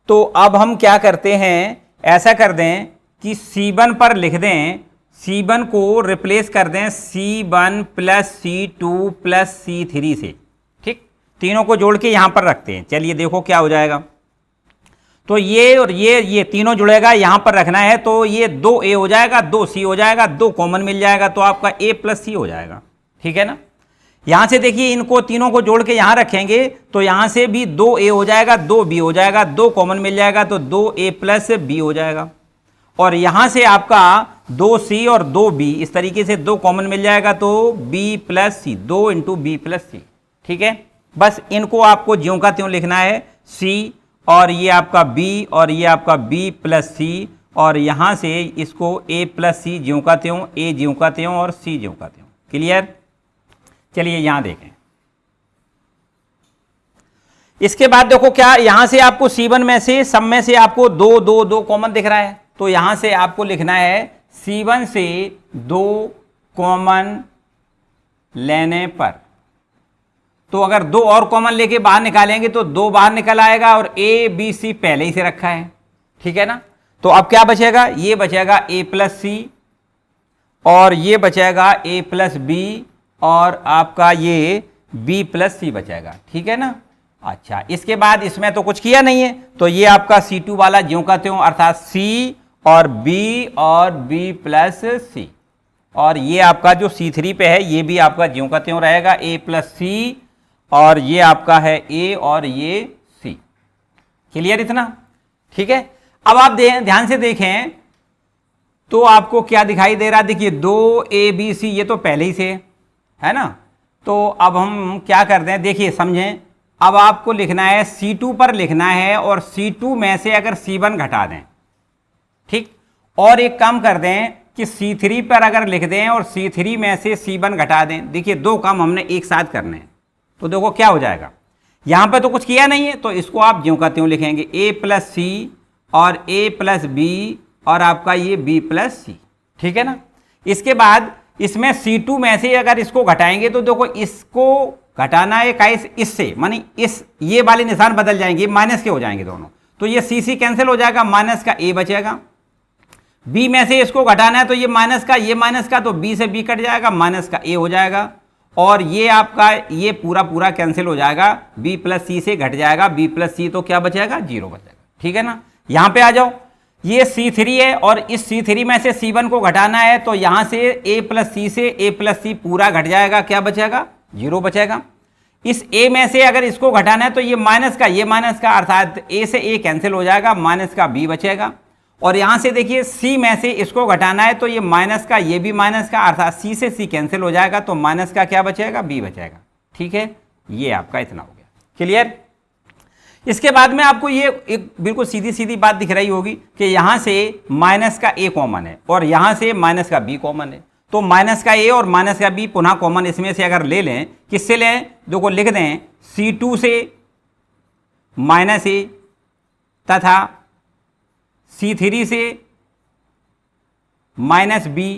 तो अब हम क्या करते हैं, ऐसा कर दें कि C1 पर लिख दें, C1 को रिप्लेस कर दें C1 plus C2 plus C3 से, ठीक। तीनों को जोड़ के यहां पर रखते हैं। चलिए देखो क्या हो जाएगा। तो ये और ये तीनों जुड़ेगा, यहां पर रखना है तो ये 2A हो जाएगा, 2C हो जाएगा, 2 कॉमन मिल जाएगा तो आपका A प्लस C हो जाएगा, ठीक है ना। यहां से देखिए इनको तीनों को जोड़ के यहां रखेंगे तो यहां से भी 2A हो जाएगा, 2B हो जाएगा, 2 कॉमन मिल जाएगा तो 2A प्लस B हो जाएगा और यहां से आपका 2C और 2B, इस तरीके से 2 कॉमन मिल जाएगा तो B plus C, 2 into B plus C, ठीक है। बस इनको आपको ज्यों का त्यों लिखना है, C और ये आपका B और ये आपका B प्लस C और यहां से इसको A प्लस C ज्यों का त्यों, A ज्यों का त्यों और C ज्यों का त्यों। क्लियर। चलिए यहां देखें। इसके बाद देखो क्या, यहां से आपको C1 में से सब में से आपको 2 2 2 कॉमन दिख रहा है तो यहां से आपको लिखना है C1 से 2 कॉमन लेने पर। तो अगर 2 और कॉमन लेके बाहर निकालेंगे तो 2 बाहर निकल आएगा और A B C पहले ही से रखा है, ठीक है ना। तो अब क्या बचेगा, ये बचेगा A प्लस C और ये बचेगा A प्लस B और आपका ये B प्लस C बचेगा, ठीक है ना। अच्छा, इसके बाद इसमें तो कुछ किया नहीं है तो ये आपका C2 वाला ज्यों का त्यों, अर्थात C और B और B प्लस C और ये आपका जो C3 पे है ये भी आपका ज्यों का त्यों रहेगा, A प्लस C और ये आपका है A और ये C। क्लियर इतना, ठीक है। अब आप ध्यान से देखें तो आपको क्या दिखाई दे रहा है, देखिए 2ABC ये तो पहले ही से है ना। तो अब हम क्या करते हैं, देखिए समझें। अब आपको लिखना है C2 पर लिखना है और C2 में से अगर C1 घटा दें, ठीक, और एक काम कर दें कि C3 पर अगर लिख दें और C3 में से C1 घटा दें। देखिए 2 काम हमने एक साथ करने हैं तो देखो क्या हो जाएगा। यहां पे तो कुछ किया नहीं है तो इसको आप ज्यों का त्यों लिखेंगे, A प्लस C और A प्लस B और आपका ये B प्लस C, ठीक है ना। इसके बाद इसमें C2 में से अगर इसको घटाएंगे तो देखो इसको घटाना है इससे, मानी इस ये वाले निशान बदल जाएंगे, माइनस के हो जाएंगे दोनों, तो ये C कैंसिल हो जाएगा, माइनस का A बचेगा। B में से इसको घटाना है तो ये माइनस का तो B से B कट जाएगा, माइनस का A हो जाएगा और ये आपका ये पूरा कैंसिल हो जाएगा, B प्लस C से घट जाएगा, B प्लस C तो क्या बचेगा, 0 बचेगा, ठीक है ना। यहां पे आ जाओ, ये C3 है और इस C3 में से C1 को घटाना है तो यहां से A प्लस C से A प्लस C पूरा घट जाएगा, क्या बचेगा, 0 बचेगा। इस A में से अगर इसको घटाना है तो ये माइनस का अर्थात A से A कैंसिल हो जाएगा, माइनस का B बचेगा। और यहां से देखिए C में से इसको घटाना है तो ये माइनस का, ये भी माइनस का, अर्थात C से C कैंसिल हो जाएगा तो माइनस का क्या बचेगा, B बचेगा, ठीक है। ये आपका इतना हो गया। क्लियर। इसके बाद में आपको ये एक बिल्कुल सीधी सीधी बात दिख रही होगी कि यहां से माइनस का A कॉमन है और यहां से माइनस का B कॉमन है, तो माइनस का A और माइनस का B पुनः कॉमन इसमें से अगर ले लें, किससे लें, देखो लिख दें C2 से माइनस A तथा C3 से माइनस B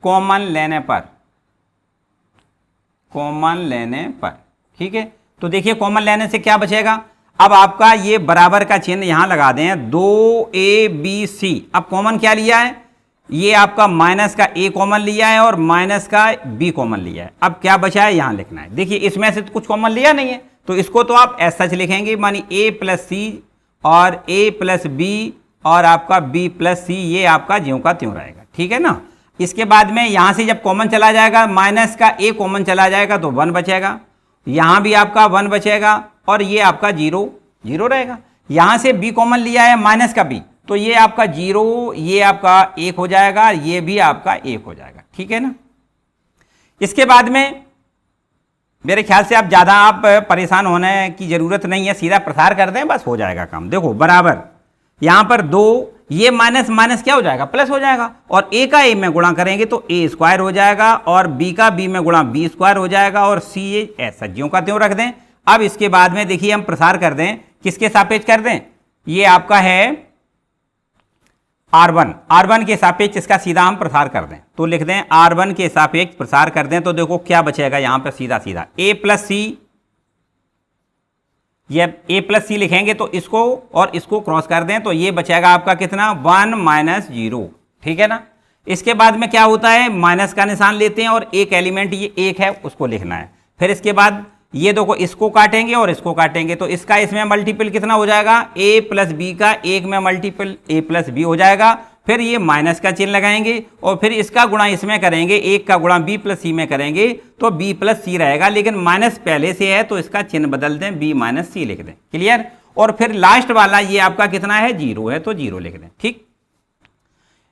कॉमन लेने पर, कॉमन लेने पर। ठीक है, तो देखिए कॉमन लेने से क्या बचेगा, अब आपका ये बराबर का चिन्ह यहां लगा दें, 2ab अब कॉमन क्या लिया है, ये आपका माइनस का a कॉमन लिया है और माइनस का b कॉमन लिया है। अब क्या बचा है यहां लिखना है, देखिए इसमें से तो कुछ कॉमन लिया नहीं है, तो इसको तो आप ऐसा लिखेंगे, मानी a प्लस सी और a प्लस बी और आपका b प्लस सी, ये आपका ज्यों का त्यों रहेगा। ठीक है ना, इसके बाद में यहां से जब कॉमन चला जाएगा, माइनस का a कॉमन चला जाएगा तो 1 बचेगा, यहां भी आपका 1 बचेगा और ये आपका 0 0 रहेगा। यहां से b कॉमन लिया है माइनस का b, तो ये आपका 0, ये आपका 1 हो जाएगा, ये भी आपका 1 हो जाएगा। ठीक है ना, इसके बाद में मेरे ख्याल से आप ज़्यादा आप परेशान होने की ज़रूरत नहीं है, सीधा प्रसार कर दें बस हो जाएगा काम। देखो बराबर यहाँ पर 2, ये माइनस माइनस क्या हो जाएगा, प्लस हो जाएगा, और a का a में गुणा करेंगे तो a स्क्वायर हो जाएगा और b का b में गुणा b स्क्वायर हो जाएगा और c ऐसा ज्यों का त्यों रख दें। अब इसके बाद में देखिए हम प्रसार कर दें, किसके सापेक्ष कर दें, ये आपका है R1 के सापेक्ष इसका सीधा हम प्रसार कर दें, तो लिख दें R1 के सापेक्ष प्रसार कर दें, तो देखो क्या बचेगा यहाँ पर सीधा सीधा a प्लस सी, ये a प्लस सी लिखेंगे तो इसको और इसको क्रॉस कर दें तो ये बचेगा आपका कितना 1 माइनस 0। ठीक है ना, इसके बाद में क्या होता है, माइनस का निशान लेते हैं और एक एलिमेंट ये 1 है उसको लिखना है, फिर इसके बाद ये देखो इसको काटेंगे और इसको काटेंगे तो इसका इसमें मल्टीपल कितना हो जाएगा, a प्लस बी का एक में मल्टीपल a प्लस बी हो जाएगा, फिर ये माइनस का चिन्ह लगाएंगे और फिर इसका गुणा इसमें करेंगे, एक का गुणा b प्लस सी में करेंगे तो b प्लस सी रहेगा, लेकिन माइनस पहले से है तो इसका चिन्ह बदल दें, b माइनस सी लिख दें। क्लियर, और फिर लास्ट वाला ये आपका कितना है, 0 है तो 0 लिख दें। ठीक,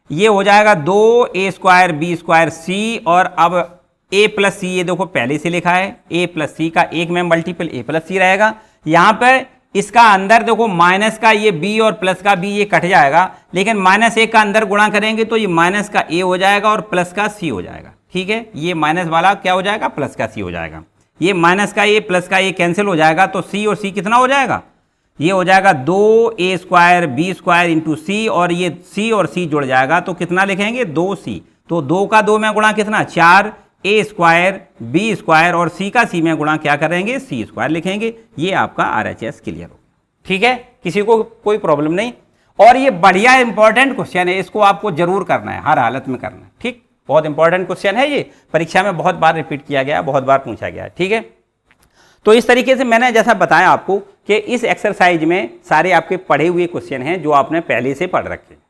ये हो जाएगा 2a स्क्वायर बी स्क्वायर सी, और अब a प्लस सी ये देखो पहले से लिखा है, a प्लस सी का एक में मल्टीपल a प्लस सी रहेगा, यहाँ पर इसका अंदर देखो माइनस का ये b और प्लस का b ये कट जाएगा, लेकिन माइनस 1 का अंदर गुणा करेंगे तो ये माइनस का a हो जाएगा और प्लस का c हो जाएगा। ठीक है, ये माइनस वाला क्या हो जाएगा, प्लस का c हो जाएगा, ये माइनस का a प्लस का a कैंसिल हो जाएगा तो c और c कितना हो जाएगा, ये हो जाएगा 2a square B square into C, और ये c और c जुड़ जाएगा तो कितना लिखेंगे 2c, तो 2 का 2 में गुणा कितना 4, a स्क्वायर बी स्क्वायर और c का c में गुणा क्या करेंगे, c स्क्वायर लिखेंगे। ये आपका RHS क्लियर हो। ठीक है, किसी को कोई प्रॉब्लम नहीं, और ये बढ़िया इंपॉर्टेंट क्वेश्चन है, इसको आपको जरूर करना है, हर हालत में करना है। ठीक, बहुत इंपॉर्टेंट क्वेश्चन है, ये परीक्षा में बहुत बार रिपीट किया गया, बहुत बार पूछा गया है। ठीक है, तो इस तरीके से मैंने जैसा बताया आपको कि इस एक्सरसाइज में सारे आपके पढ़े हुए क्वेश्चन हैं जो आपने पहले से पढ़ रखे हैं।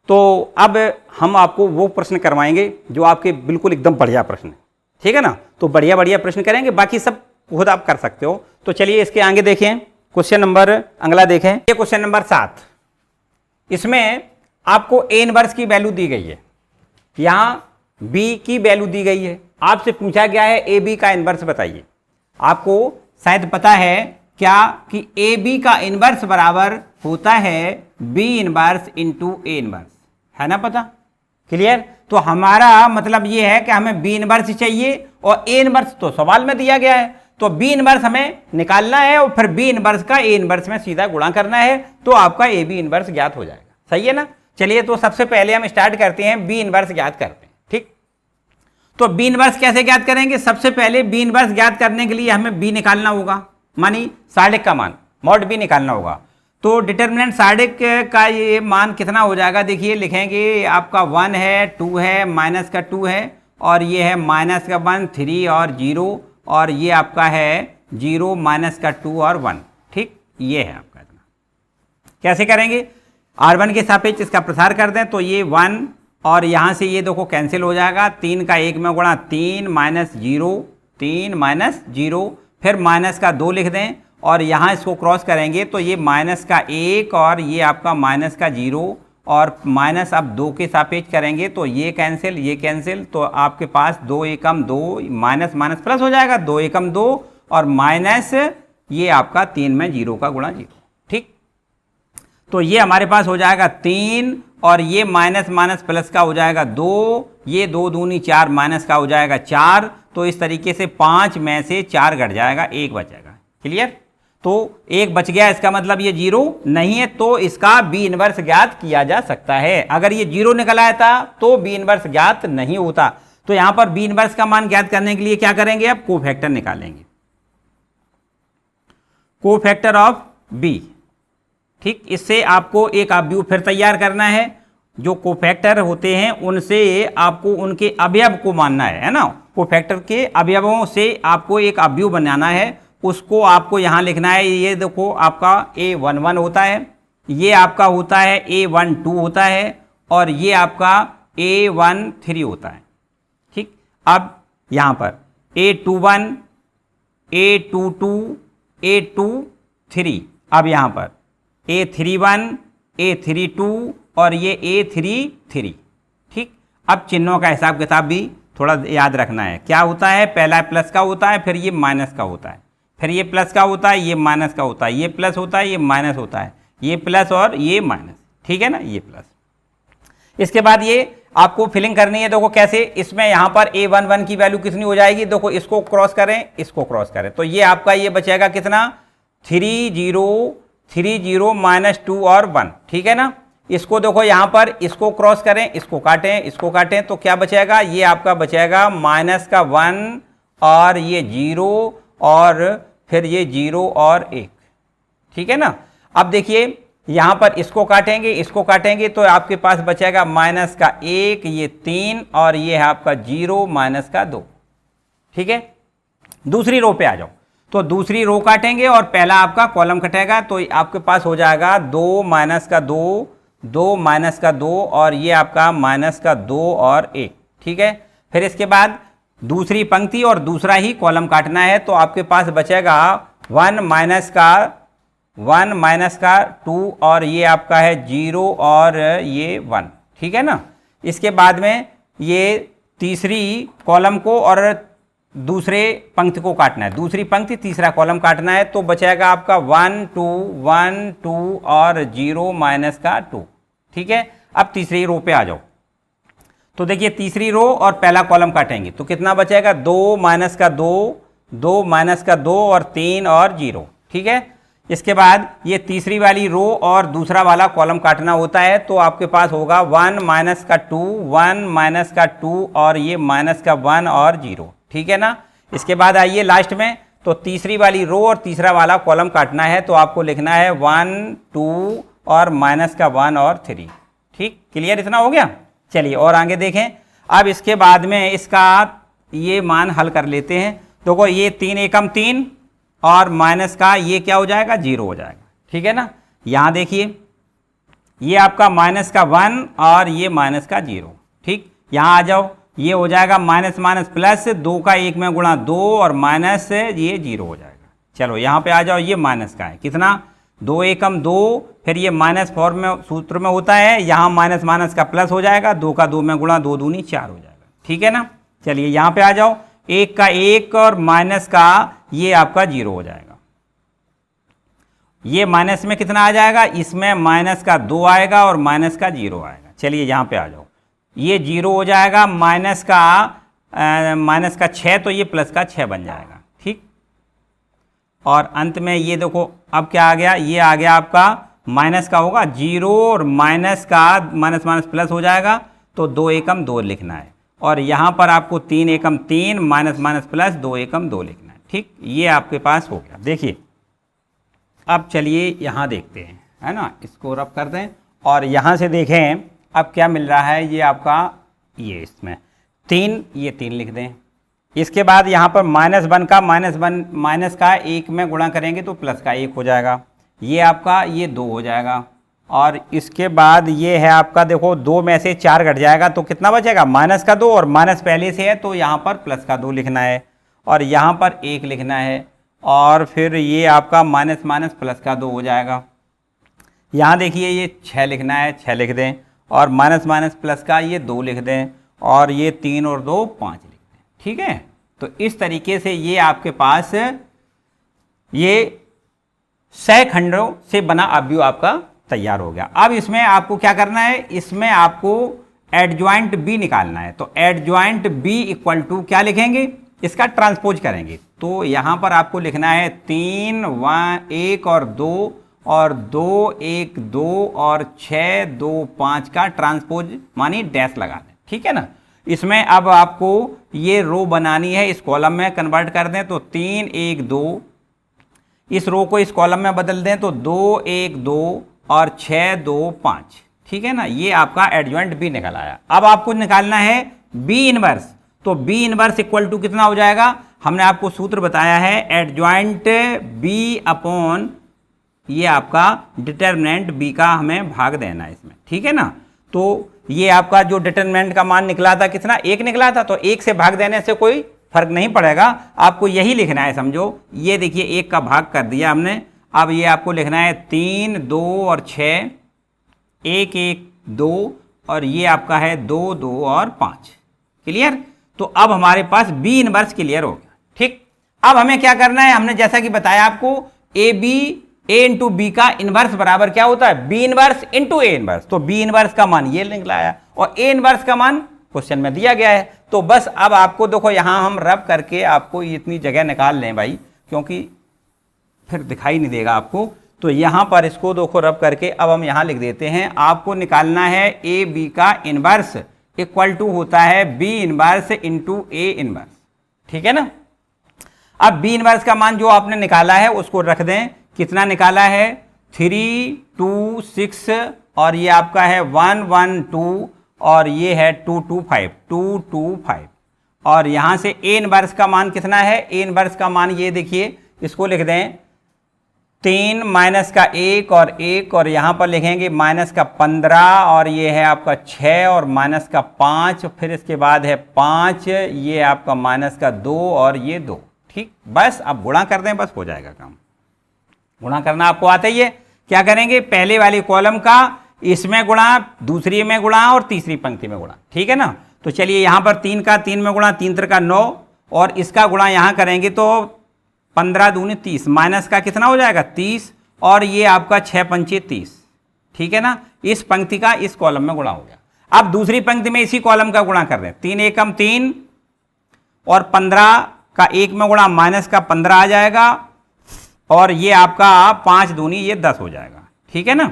तो अब हम आपको वो प्रश्न करवाएंगे जो आपके बिल्कुल एकदम बढ़िया प्रश्न है। ठीक है ना, तो बढ़िया बढ़िया प्रश्न करेंगे, बाकी सब खुद आप कर सकते हो। तो चलिए इसके आगे देखें, क्वेश्चन नंबर अगला देखें, ये क्वेश्चन नंबर 7, इसमें आपको a इनवर्स की वैल्यू दी गई है, यहाँ b की वैल्यू दी गई है, आपसे पूछा गया है ए बी का इनवर्स बताइए। आपको शायद पता है क्या कि ए बी का इनवर्स बराबर होता है b inverse into A inverse, है ना पता। क्लियर, तो हमारा मतलब ये है कि हमें b इनवर्स चाहिए और a इनवर्स तो सवाल में दिया गया है, तो b इनवर्स हमें निकालना है और फिर b इनवर्स का a इनवर्स में सीधा गुणा करना है, तो आपका a b इनवर्स ज्ञात हो जाएगा। सही है ना, चलिए तो सबसे पहले हम स्टार्ट करते हैं, b इनवर्स ज्ञात करते हैं। ठीक, तो b इनवर्स कैसे ज्ञात करेंगे, सबसे पहले b इनवर्स ज्ञात करने के लिए हमें b निकालना होगा, मानी साढ़िक का मान मॉड b निकालना होगा। तो डिटर्मिनेंट साढ़िक का ये मान कितना हो जाएगा, देखिए लिखेंगे आपका 1 है, 2 है, माइनस का 2 है और ये है माइनस का 1, 3 और 0, और ये आपका है 0 माइनस का 2 और 1। ठीक, ये है आपका इतना। कैसे करेंगे, R1 के सापेक्ष इसका प्रसार कर दें तो ये 1 और यहाँ से ये देखो कैंसिल हो जाएगा, 3 का 1 में गुणा 3 माइनस 0, 3 माइनस 0, फिर माइनस का 2 लिख दें और यहाँ इसको क्रॉस करेंगे तो ये माइनस का 1 और ये आपका माइनस का 0, और माइनस अब 2 के सापेक्ष करेंगे तो ये कैंसिल, तो आपके पास 2 एकम 2, माइनस माइनस प्लस हो जाएगा, 2 एकम 2 और माइनस ये आपका 3 में 0 का गुणा 0। ठीक, तो ये हमारे पास हो जाएगा 3 और ये माइनस माइनस प्लस का हो जाएगा 2, ये 2 दूनी 4 माइनस का हो जाएगा 4, तो इस तरीके से 5 में से 4 घट जाएगा, 1 बचेगा। क्लियर, तो 1 बच गया, इसका मतलब ये 0 नहीं है, तो इसका b इनवर्स ज्ञात किया जा सकता है। अगर ये 0 निकल आया था तो b इनवर्स ज्ञात नहीं होता। तो यहां पर बी इनवर्स का मान ज्ञात करने के लिए क्या करेंगे, अब कोफैक्टर निकालेंगे, कोफैक्टर ऑफ बी। ठीक, इससे आपको एक अवयव फिर तैयार करना है। जो कोफैक्टर होते हैं उनसे आपको उनके अवयव को मानना है ना, कोफैक्टर के अवयवों से आपको एक अवयव बनाना है, उसको आपको यहाँ लिखना है। ये देखो आपका A11 होता है, ये आपका होता है A12 होता है, और ये आपका A13 होता है। ठीक, अब यहाँ पर A21, A22, A23, अब यहाँ पर A31, A32 और ये A33। ठीक, अब चिन्हों का हिसाब किताब भी थोड़ा याद रखना है। क्या होता है, पहला प्लस का होता है, फिर ये माइनस का होता है, फिर ये प्लस का होता है, ये माइनस का होता है, ये प्लस होता है, ये माइनस होता है, ये प्लस और ये माइनस। ठीक है ना, ये प्लस। इसके बाद ये आपको फिलिंग करनी है। देखो कैसे, इसमें यहाँ पर A11 की वैल्यू कितनी हो जाएगी, देखो इसको क्रॉस करें, इसको क्रॉस करें, तो ये आपका ये बचेगा कितना, 30 30 माइनस 2 और 1। ठीक है ना, इसको देखो यहाँ पर इसको क्रॉस करें, इसको काटें, इसको काटें, तो क्या बचेगा, ये आपका बचेगा माइनस का 1 और ये 0 और फिर ये 0 और 1। ठीक है ना, अब देखिए यहाँ पर इसको काटेंगे तो आपके पास बचेगा माइनस का 1, ये 3 और ये है आपका 0 माइनस का 2। ठीक है, दूसरी रो पे आ जाओ, तो दूसरी रो काटेंगे और पहला आपका कॉलम कटेगा, तो आपके पास हो जाएगा 2 माइनस का 2, 2 माइनस का 2 और ये आपका माइनस का 2 और 1। ठीक है, फिर इसके बाद दूसरी पंक्ति और दूसरा ही कॉलम काटना है, तो आपके पास बचेगा 1 माइनस का 2 और ये आपका है 0 और ये 1। ठीक है ना, इसके बाद में ये तीसरी कॉलम को और दूसरे पंक्ति को काटना है, दूसरी पंक्ति तीसरा कॉलम काटना है, तो बचेगा आपका 1 2 और 0 माइनस का 2। ठीक है, अब तीसरी रो पे आ जाओ, तो देखिए तीसरी रो और पहला कॉलम काटेंगे, तो कितना बचेगा, 2 माइनस का 2, 2 माइनस का 2 और 3 और 0। ठीक है, इसके बाद ये तीसरी वाली रो और दूसरा वाला कॉलम काटना होता है, तो आपके पास होगा 1 माइनस का 2, 1 माइनस का 2 और ये माइनस का 1 और 0। ठीक है ना, इसके बाद आइए लास्ट में, तो तीसरी वाली रो और तीसरा वाला कॉलम काटना है, तो आपको लिखना है 1 2 और माइनस का 1 और 3। ठीक, क्लियर, इतना हो गया। चलिए और आगे देखें। अब इसके बाद में इसका ये मान हल कर लेते हैं। देखो ये 3 एकम 3 और माइनस का ये क्या हो जाएगा, 0 हो जाएगा। ठीक है ना, यहाँ देखिए ये आपका माइनस का 1 और ये माइनस का 0। ठीक, यहाँ आ जाओ, ये हो जाएगा माइनस माइनस प्लस, 2 का 1 में गुणा 2 और माइनस ये 0 हो जाएगा। चलो यहाँ पे आ जाओ, ये माइनस का है कितना, 2 एकम 2, फिर ये माइनस फॉर्म में सूत्र में होता है, यहाँ माइनस माइनस का प्लस हो जाएगा, 2 का 2 में गुणा 2 दूनी 4 हो जाएगा। ठीक है ना, चलिए यहाँ पे आ जाओ, 1 का 1 और माइनस का ये आपका 0 हो जाएगा। ये माइनस में कितना आ जाएगा, इसमें माइनस का 2 आएगा और माइनस का 0 आएगा। चलिए यहाँ पे आ जाओ, ये 0 हो जाएगा, माइनस का 6, तो ये प्लस का 6 बन जाएगा। ठीक, और अंत में ये देखो अब क्या आ गया, ये आ गया आपका माइनस का होगा 0 और माइनस का माइनस माइनस प्लस हो जाएगा, तो 2 एकम 2 लिखना है, और यहाँ पर आपको 3 एकम 3 माइनस माइनस प्लस 2 एकम 2 लिखना है। ठीक, ये आपके पास हो गया। देखिए अब चलिए यहाँ देखते हैं, है ना, इसको रब कर दें और यहाँ से देखें अब क्या मिल रहा है। ये आपका ये इसमें 3, ये 3 लिख दें। इसके बाद यहाँ पर -1 का माइनस का 1 में गुणा करेंगे तो प्लस का 1 हो जाएगा, ये आपका ये 2 हो जाएगा, और इसके बाद ये है आपका देखो 2 में से 4 घट जाएगा, तो कितना बचेगा, माइनस का 2, और माइनस पहले से है तो यहाँ पर प्लस का 2 लिखना है, और यहाँ पर 1 लिखना है, और फिर ये आपका माइनस माइनस प्लस का 2 हो जाएगा। यहाँ देखिए ये 6 लिखना है, 6 लिख दें, और माइनस माइनस प्लस का ये 2 लिख दें, और ये 3 और 2 5 लिख दें। ठीक है, तो इस तरीके से ये आपके पास ये 6 खंडों से बना अवयव आपका तैयार हो गया। अब इसमें आपको क्या करना है, इसमें आपको एडजॉइंट बी निकालना है, तो एडजॉइंट बी इक्वल टू क्या लिखेंगे, इसका ट्रांसपोज करेंगे, तो यहाँ पर आपको लिखना है 3 1 और 2 और 2 1 2 और 6 2 5 का ट्रांसपोज मानी डैश लगा दें। ठीक है ना, इसमें अब आपको ये रो बनानी है, इस कॉलम में कन्वर्ट कर दें तो 3 1 2, इस रो को इस कॉलम में बदल दें तो 2 1 2 और 6 2 5, ठीक है ना। ये आपका एडजॉइंट बी निकल आया। अब आपको निकालना है बी इनवर्स, तो बी इनवर्स इक्वल टू कितना हो जाएगा, हमने आपको सूत्र बताया है एडजॉइंट बी अपॉन ये आपका डिटर्मिनेंट बी का हमें भाग देना है इसमें, ठीक है ना। तो ये आपका जो डिटर्मिनेंट का मान निकला था कितना, 1 निकला था, तो 1 से भाग देने से कोई फर्क नहीं पड़ेगा, आपको यही लिखना है। समझो ये देखिए 1 का भाग कर दिया हमने, अब ये आपको लिखना है 3 2 और 6, 1 1 2 और ये आपका है 2 2 और 5। क्लियर। तो अब हमारे पास बी इनवर्स क्लियर हो गया, ठीक। अब हमें क्या करना है, हमने जैसा कि बताया आपको ए इंटू बी का इनवर्स बराबर क्या होता है, B inverse into A inverse. तो बी इनवर्स का मान ये निकला है और ए इनवर्स का मान क्वेश्चन में दिया गया है। तो बस अब आपको देखो यहां हम रब करके आपको इतनी जगह निकाल लें भाई, क्योंकि फिर दिखाई नहीं देगा आपको। तो यहां पर इसको देखो रब करके अब हम यहां लिख देते हैं, आपको निकालना है ए बी का इनवर्स इक्वल टू होता है B inverse into A inverse, ठीक है ना। अब बी इनवर्स का मान जो आपने निकाला है उसको रख दें, कितना निकाला है 3 2 6 और ये आपका है 1 1 2 और ये है 2 2 5 2 2 5 और यहां से ए इनवर्स का मान कितना है, ए इनवर्स का मान ये देखिए, इसको लिख दें 3 माइनस का 1 और 1 और यहां पर लिखेंगे माइनस का 15 और ये है आपका 6 और माइनस का 5, फिर इसके बाद है 5, ये आपका माइनस का 2 और ये 2, ठीक। बस अब गुणा कर दें, बस हो जाएगा काम। गुणा करना आपको आता ही है। क्या करेंगे, पहले वाली कॉलम का इसमें गुणा, दूसरी में गुणा और तीसरी पंक्ति में गुणा, ठीक है ना। तो चलिए यहां पर 3 का 3 में गुणा, 3 3 का 9 और इसका गुणा यहां करेंगे तो 15 दूनी 30, माइनस का कितना हो जाएगा 30 और ये आपका 6 पंचे 30, ठीक है ना। इस पंक्ति का इस कॉलम में गुणा हो गया। अब दूसरी पंक्ति में इसी कॉलम का गुणा कर दें, 3 एकम 3 और 15 का 1 में गुणा, माइनस का 15 आ जाएगा और ये आपका 5 दूनी ये 10 हो जाएगा, ठीक है ना।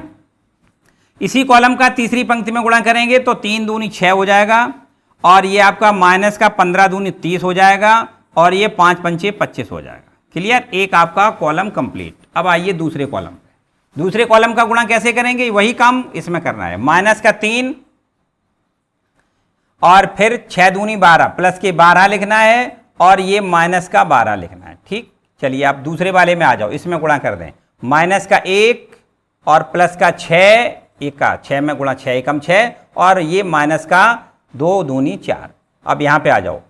इसी कॉलम का तीसरी पंक्ति में गुणा करेंगे तो 3 दूनी 6 हो जाएगा और ये आपका माइनस का 15 दूनी 30 हो जाएगा और ये 5 पंचे 25 हो जाएगा। क्लियर, एक आपका कॉलम कंप्लीट। अब आइए दूसरे कॉलम पे। दूसरे कॉलम का गुणा कैसे करेंगे, वही काम इसमें करना है। माइनस का 3 और फिर 6 दूनी 12 प्लस के 12 लिखना है और ये माइनस का 12 लिखना है, ठीक। चलिए आप दूसरे वाले में आ जाओ, इसमें गुणा कर दें, माइनस का 1 और प्लस का 6, 1 का 6 में गुणा, 6 एकम 6 और ये माइनस का 2 दूनी 4। अब यहाँ पे आ जाओ,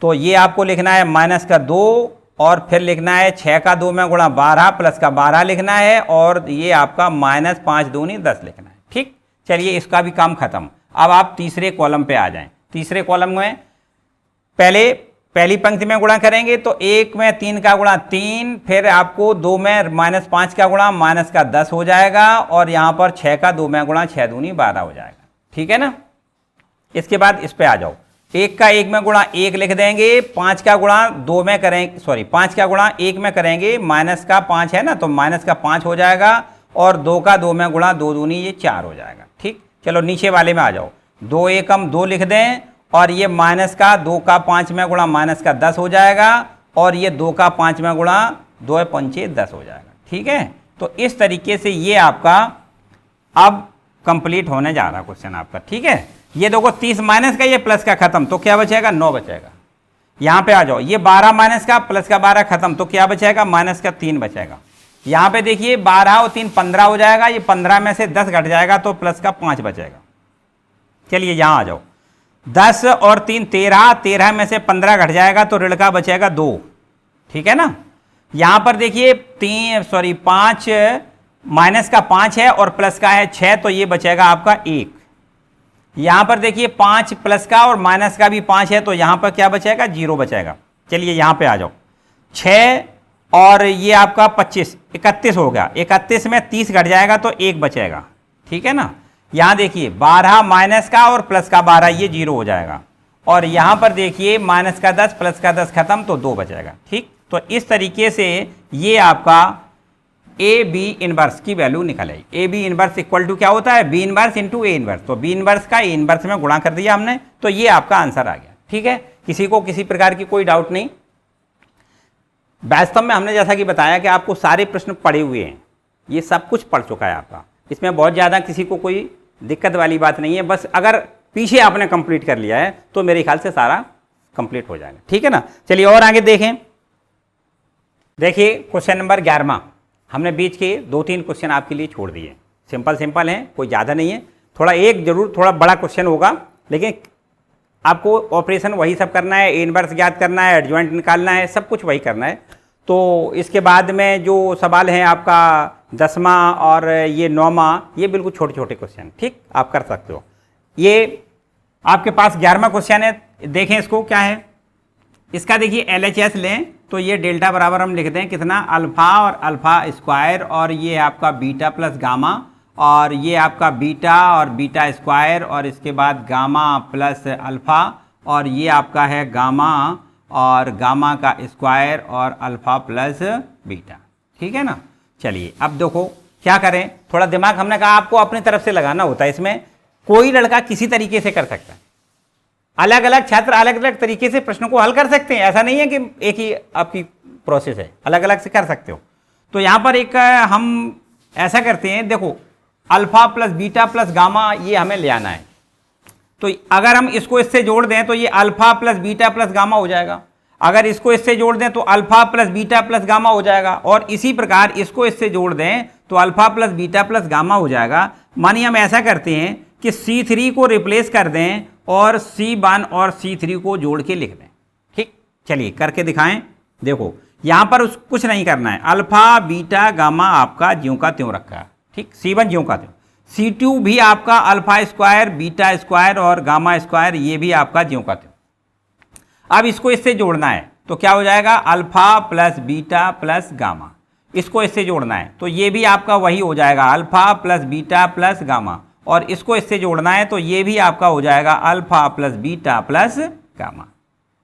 तो ये आपको लिखना है माइनस का 2 और फिर लिखना है 6 का 2 में गुणा 12 प्लस का 12 लिखना है और ये आपका माइनस 5 दूनी 10 लिखना है, ठीक। चलिए इसका भी काम खत्म। अब आप तीसरे कॉलम पे आ जाएं। तीसरे कॉलम में पहली पंक्ति में गुणा करेंगे तो 1 में 3 का गुणा 3, फिर आपको 2 में माइनस 5 का गुणा माइनस का 10 हो जाएगा और यहाँ पर 6 का 2 में गुणा 6 दूनी 12 हो जाएगा, ठीक है ना। इसके बाद इस पे आ जाओ, 1 का 1 में गुणा 1 लिख देंगे, 5 का गुणा 2 में करेंगे, सॉरी 5 का गुणा 1 में करेंगे, माइनस का 5 है ना तो माइनस का 5 हो जाएगा और 2 का 2 में गुणा 2 दूनी ये 4 हो जाएगा, ठीक। चलो नीचे वाले में आ जाओ, 2 एकम 2 लिख दें और ये माइनस का 2 का 5 में गुणा माइनस का 10 हो जाएगा और ये 2 का 5 में गुणा 2 पंचे 10 हो जाएगा, ठीक है। तो इस तरीके से ये आपका अब कंप्लीट होने जा रहा क्वेश्चन आपका, ठीक है। ये देखो 30 माइनस का ये प्लस का खत्म, तो क्या बचेगा 9 बचेगा। यहाँ पे आ जाओ, ये 12 माइनस का प्लस का 12 खत्म, तो क्या बचेगा माइनस का 3 बचेगा। यहाँ पे देखिए 12 और 3 15 हो जाएगा, ये 15 में से 10 घट जाएगा तो प्लस का 5 बचेगा। चलिए यहाँ आ जाओ, 10 और 3 13, 13 में से 15 घट जाएगा तो ऋण का बचेगा 2, ठीक है ना। यहां पर देखिए 5 माइनस का 5 है और प्लस का है 6, तो ये बचेगा आपका 1। यहां पर देखिए 5 प्लस का और माइनस का भी 5 है, तो यहां पर क्या बचेगा 0 बचेगा। चलिए यहां पे आ जाओ, 6 और ये आपका 25 31 हो गया, 31 में 30 घट जाएगा तो 1 बचेगा, ठीक है ना। यहां देखिए 12 माइनस का और प्लस का 12 ये 0 हो जाएगा और यहां पर देखिए माइनस का 10 प्लस का 10 खत्म तो 2 बचेगा, ठीक। तो इस तरीके से ये आपका ए बी इनवर्स की वैल्यू निकल आई। A B inverse equal to क्या होता है, B inverse into A inverse. तो बी इनवर्स का ए इनवर्स में गुणा कर दिया हमने, तो ये आपका आंसर आ गया। ठीक है, किसी को किसी प्रकार की कोई डाउट नहीं। वास्तव में हमने जैसा कि बताया कि आपको सारे प्रश्न पढ़े हुए हैं, ये सब कुछ पढ़ चुका है आपका, इसमें बहुत ज़्यादा किसी को कोई दिक्कत वाली बात नहीं है। बस अगर पीछे आपने कंप्लीट कर लिया है तो मेरे ख्याल से सारा कंप्लीट हो जाएगा। ठीक है ना, चलिए और आगे देखें। देखिए क्वेश्चन नंबर 11, हमने बीच के 2-3 क्वेश्चन आपके लिए छोड़ दिए, सिंपल सिंपल हैं, कोई ज़्यादा नहीं है। थोड़ा एक जरूर थोड़ा बड़ा क्वेश्चन होगा, लेकिन आपको ऑपरेशन वही सब करना है, ए इनवर्स ज्ञात करना है, एडजॉइंट निकालना है, सब कुछ वही करना है। तो इसके बाद में जो सवाल हैं आपका 10वां और ये 9वां, ये बिल्कुल छोटे छोटे क्वेश्चन, ठीक, आप कर सकते हो। ये आपके पास 11वां क्वेश्चन है, देखें इसको क्या है। इसका देखिए LHS लें तो ये डेल्टा बराबर हम लिखते हैं कितना, अल्फ़ा और अल्फ़ा स्क्वायर, और ये आपका बीटा प्लस गामा, और ये आपका बीटा और बीटा स्क्वायर, और इसके बाद गामा प्लस अल्फ़ा, और ये आपका है गामा और गामा का स्क्वायर और अल्फ़ा प्लस बीटा। ठीक है ना, चलिए अब देखो क्या करें, थोड़ा दिमाग हमने कहा आपको अपनी तरफ से लगाना होता है। इसमें कोई लड़का किसी तरीके से कर सकता है, अलग अलग छात्र अलग अलग तरीके से प्रश्नों को हल कर सकते हैं, ऐसा नहीं है कि एक ही आपकी प्रोसेस है, अलग अलग से कर सकते हो। तो यहाँ पर एक हम ऐसा करते हैं, देखो alpha plus beta plus gamma ये हमें ले आना है। तो अगर हम इसको इससे जोड़ दें तो ये alpha plus beta plus gamma हो जाएगा, अगर इसको इससे जोड़ दें तो alpha plus beta plus gamma हो जाएगा, और इसी प्रकार इसको इससे जोड़ दें तो alpha plus beta plus gamma हो जाएगा। मानिए हम ऐसा करते हैं कि C3 को रिप्लेस कर दें और C1 और C3 को जोड़ के लिख दें। ठीक, चलिए करके दिखाएं। देखो यहाँ पर कुछ नहीं करना है, अल्फा बीटा गामा आपका ज्यों का त्यों रखा है। ठीक, C1 ज्यों का त्यों, C2 भी आपका अल्फा स्क्वायर बीटा स्क्वायर और गामा स्क्वायर ये भी आपका ज्यों का त्यों। अब इसको इससे जोड़ना है तो क्या हो जाएगा, alpha plus beta plus gamma, इसको इससे जोड़ना है तो ये भी आपका वही हो जाएगा, alpha plus beta plus gamma, और इसको इससे जोड़ना है तो ये भी आपका हो जाएगा alpha plus beta plus gamma.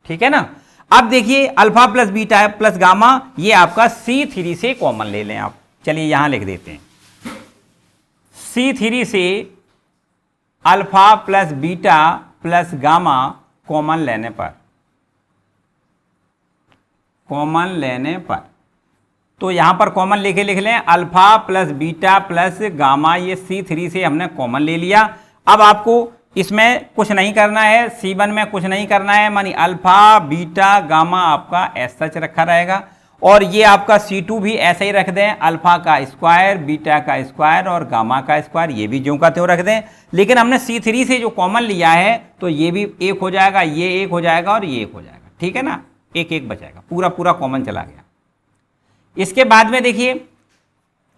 ठीक है ना, अब देखिए alpha plus beta plus gamma ये आपका C3 से कॉमन ले लें आप। चलिए यहां लिख देते हैं, C3 से alpha plus beta plus gamma common लेने पर तो यहां पर कॉमन लेके लिख लें alpha plus beta plus gamma, ये C3 से हमने कॉमन ले लिया। अब आपको इसमें कुछ नहीं करना है, C1 में कुछ नहीं करना है, मानी अल्फा बीटा गामा आपका ऐसा सच रखा रहेगा, और ये आपका C2 भी ऐसे ही रख दें, अल्फा का स्क्वायर बीटा का स्क्वायर और गामा का स्क्वायर, ये भी ज्यों का त्यों रख दें। लेकिन हमने C3 से जो कॉमन लिया है तो ये भी एक हो जाएगा, ये एक हो जाएगा और ये एक हो जाएगा। ठीक है ना, एक एक बचेगा, पूरा पूरा कॉमन चला गया। इसके बाद में देखिए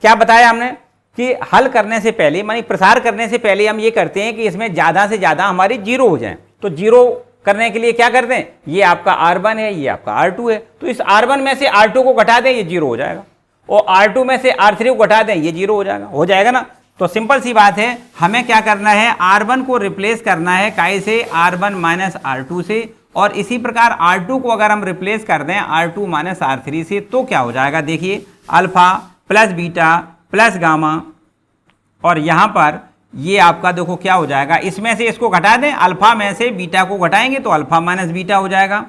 क्या बताया हमने कि हल करने से पहले मानी प्रसार करने से पहले हम ये करते हैं कि इसमें ज़्यादा से ज़्यादा हमारे जीरो हो जाएं। तो जीरो करने के लिए क्या करते हैं, ये आपका R1 है, ये आपका R2 है, तो इस R1 में से R2 को घटा दें, ये जीरो हो जाएगा, और R2 में से R3 को घटा दें, ये जीरो हो जाएगा ना। तो सिंपल सी बात है, हमें क्या करना है, R1 को रिप्लेस करना है काय से, R1 माइनस R2 से, और इसी प्रकार R2 को अगर हम रिप्लेस कर दें R2 माइनस R3 से तो क्या हो जाएगा, देखिए alpha plus beta plus gamma, और यहाँ पर ये आपका देखो क्या हो जाएगा, इसमें से इसको घटा दें, अल्फा में से बीटा को घटाएंगे तो अल्फा माइनस बीटा हो जाएगा,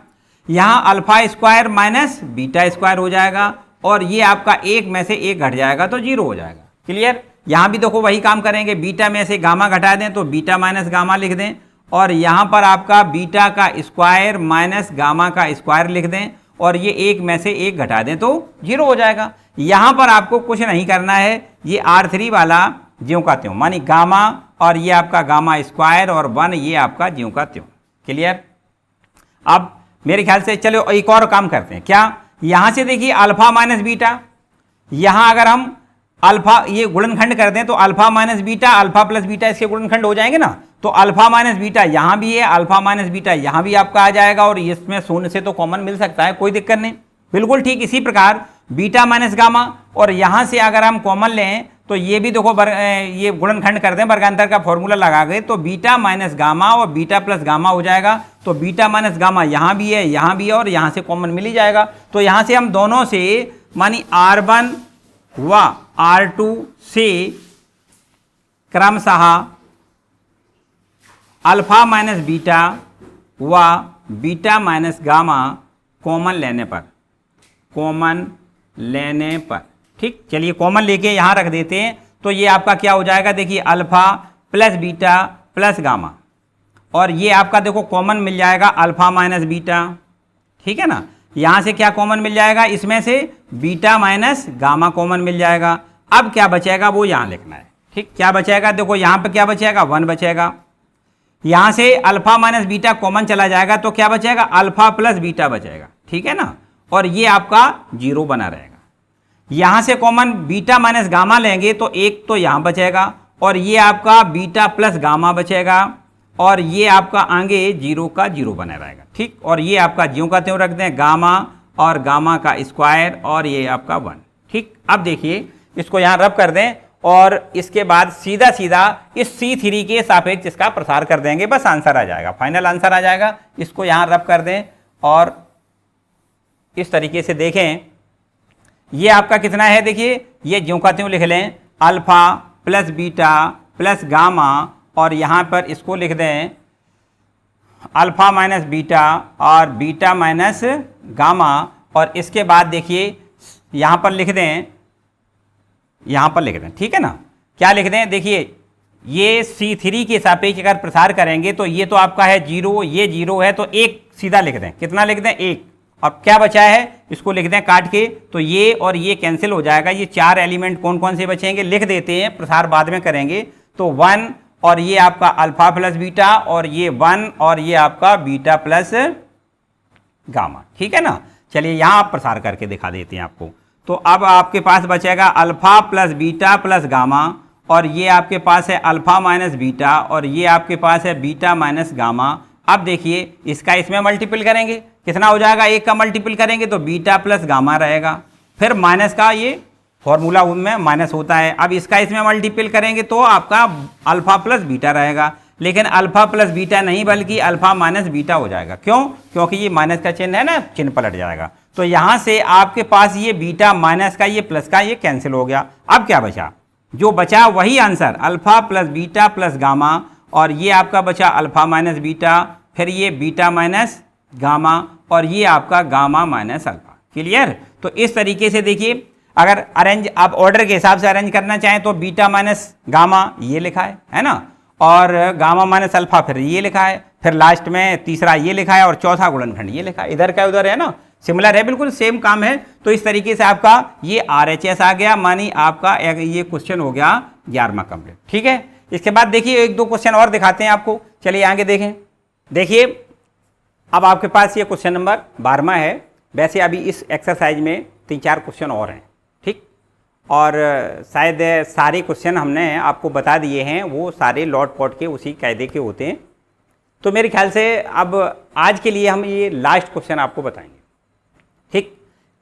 यहाँ alpha square minus beta square हो जाएगा, और ये आपका एक में से एक घट जाएगा तो जीरो हो जाएगा। क्लियर, यहाँ भी देखो वही काम करेंगे, बीटा में से गामा घटा दें तो बीटा माइनस गामा लिख दें, और यहाँ पर आपका बीटा का स्क्वायर माइनस गामा का स्क्वायर लिख दें, और ये एक में से एक घटा दें तो जीरो हो जाएगा। यहाँ पर आपको कुछ नहीं करना है, ये R3 वाला ज्यों का त्यों, मानी गामा और ये आपका गामा स्क्वायर और 1 ये आपका ज्यों का त्यों। क्लियर, अब मेरे ख्याल से चलो एक और काम करते हैं, क्या, यहाँ से देखिए अल्फा माइनस बीटा, यहाँ अगर हम अल्फा ये गुणनखंड कर दें तो alpha minus beta alpha plus beta इसके गुणनखंड हो जाएंगे ना, तो अल्फा माइनस बीटा यहाँ भी है, अल्फा माइनस बीटा यहाँ भी आपका आ जाएगा, और इसमें शून्य से तो कॉमन मिल सकता है, कोई दिक्कत नहीं। बिल्कुल ठीक इसी प्रकार बीटा माइनस गामा, और यहाँ से अगर हम कॉमन लें तो ये भी देखो ये गुणनखंड कर दें, वर्गांतर का फॉर्मूला लगा गए तो बीटा माइनस गामा और बीटा प्लस गामा हो जाएगा, तो बीटा माइनस गामा यहाँ भी है, यहाँ भी है, और यहाँ से कॉमन मिल ही जाएगा। तो यहाँ से हम दोनों से मानी R1 व R2 से क्रमशः अल्फा माइनस बीटा व बीटा माइनस गामा कॉमन लेने पर, ठीक। चलिए कॉमन लेके यहाँ रख देते हैं, तो ये आपका क्या हो जाएगा, देखिए alpha plus beta plus gamma, और ये आपका देखो कॉमन मिल जाएगा अल्फा माइनस बीटा, ठीक है ना। यहाँ से क्या कॉमन मिल जाएगा, इसमें से बीटा माइनस गामा कॉमन मिल जाएगा। अब क्या बचेगा वो यहाँ लिखना है, ठीक। क्या बचेगा, देखो यहाँ पे क्या बचेगा, 1 बचेगा। यहाँ से अल्फा माइनस बीटा कॉमन चला जाएगा तो क्या बचेगा, अल्फा प्लस बीटा बचेगा, ठीक है ना। और ये आपका 0 बना रहेगा। यहाँ से कॉमन बीटा माइनस गामा लेंगे तो 1 तो यहाँ बचेगा, और ये आपका बीटा प्लस गामा बचेगा, और ये आपका आगे 0 का 0 बना रहेगा, ठीक। और ये आपका ज्यों का त्यों रख दें, गामा और गामा का स्क्वायर, और ये आपका 1, ठीक। अब देखिए इसको यहाँ रब कर दें, और इसके बाद सीधा सीधा इस C3 के सापेक्ष इसका प्रसार कर देंगे, बस आंसर आ जाएगा, फाइनल आंसर आ जाएगा। इसको यहाँ रब कर दें और इस तरीके से देखें, ये आपका कितना है, देखिए ये ज्यों का त्यों लिख लें, alpha plus beta plus gamma, और यहाँ पर इसको लिख दें अल्फा माइनस बीटा और बीटा माइनस गामा, और इसके बाद देखिए यहाँ पर लिख दें, यहाँ पर लिख दें, ठीक है ना। क्या लिख दें, देखिए ये C3 के सापेक्ष अगर प्रसार करेंगे तो ये तो आपका है 0, ये 0 है तो 1 सीधा लिख दें, कितना लिख दें, 1। और क्या बचा है, इसको लिख दें काट के, तो ये और ये कैंसिल हो जाएगा। ये 4 एलिमेंट कौन कौन से बचेंगे लिख देते हैं, प्रसार बाद में करेंगे। तो 1, और ये आपका अल्फा प्लस बीटा, और ये 1, और ये आपका बीटा प्लस गामा, ठीक है ना। चलिए यहाँ आप प्रसार करके दिखा देते हैं आपको। तो अब आपके पास बचेगा alpha plus beta plus gamma, और ये आपके पास है अल्फा माइनस बीटा, और ये आपके पास है बीटा माइनस गामा। अब देखिए इसका इसमें मल्टीपल करेंगे, कितना हो जाएगा, 1 का मल्टीपल करेंगे तो बीटा प्लस गामा रहेगा, फिर माइनस का ये फॉर्मूला में माइनस होता है। अब इसका इसमें मल्टीपल करेंगे तो आपका अल्फा प्लस बीटा रहेगा, लेकिन अल्फा प्लस बीटा नहीं बल्कि अल्फा माइनस बीटा हो जाएगा। क्यों, क्योंकि ये माइनस का चिन्ह है ना, चिन्ह पलट जाएगा। तो यहाँ से आपके पास ये बीटा माइनस का, ये प्लस का, ये कैंसिल हो गया। अब क्या बचा, जो बचा वही answer, alpha plus beta plus gamma, और ये आपका बचा अल्फा माइनस बीटा, फिर ये बीटा माइनस गामा, और ये आपका गामा माइनस अल्फा। क्लियर। तो इस तरीके से देखिए, अगर अरेंज आप ऑर्डर के हिसाब से अरेंज करना चाहें तो बीटा माइनस गामा ये लिखा है ना, और गामा माइनस अल्फा फिर ये लिखा है, फिर लास्ट में तीसरा ये लिखा है, और चौथा गुणनखंड ये लिखा है। इधर का उधर है ना, सिमिलर है, बिल्कुल सेम काम है। तो इस तरीके से आपका ये RHS आ गया, मानी आपका ये क्वेश्चन हो गया 11वां कंप्लीट, ठीक है। इसके बाद देखिए 1-2 क्वेश्चन और दिखाते हैं आपको। चलिए आगे देखें। देखिए अब आपके पास ये क्वेश्चन नंबर 12वां है। वैसे अभी इस एक्सरसाइज में 3-4 क्वेश्चन और हैं, ठीक। और शायद सारे क्वेश्चन हमने आपको बता दिए हैं, वो सारे लॉट पॉट के उसी कायदे के होते हैं। तो मेरे ख्याल से अब आज के लिए हम ये लास्ट क्वेश्चन आपको बताएंगे, ठीक।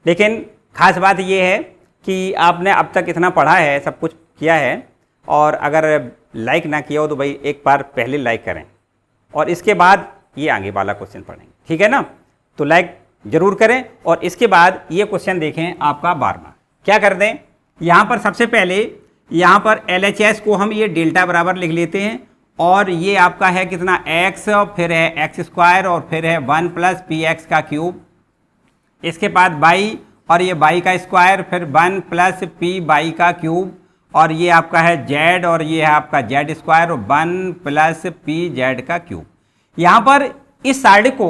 लेकिन खास बात ये है कि आपने अब तक इतना पढ़ा है, सब कुछ किया है, और अगर लाइक ना किया हो तो भाई एक बार पहले लाइक करें, और इसके बाद ये आगे वाला क्वेश्चन पढ़ेंगे, ठीक है ना। तो लाइक जरूर करें, और इसके बाद ये क्वेश्चन देखें आपका 12वां। क्या कर दें, यहाँ पर सबसे पहले यहाँ पर LHS को हम ये डेल्टा बराबर लिख लेते हैं, और ये आपका है कितना, x, फिर है x², और फिर है 1 प्लस px का क्यूब। इसके बाद y, और ये y का स्क्वायर, फिर 1 प्लस py का क्यूब, और ये आपका है z, और ये है आपका z², और 1 प्लस pz का क्यूब। यहाँ पर इस साइड को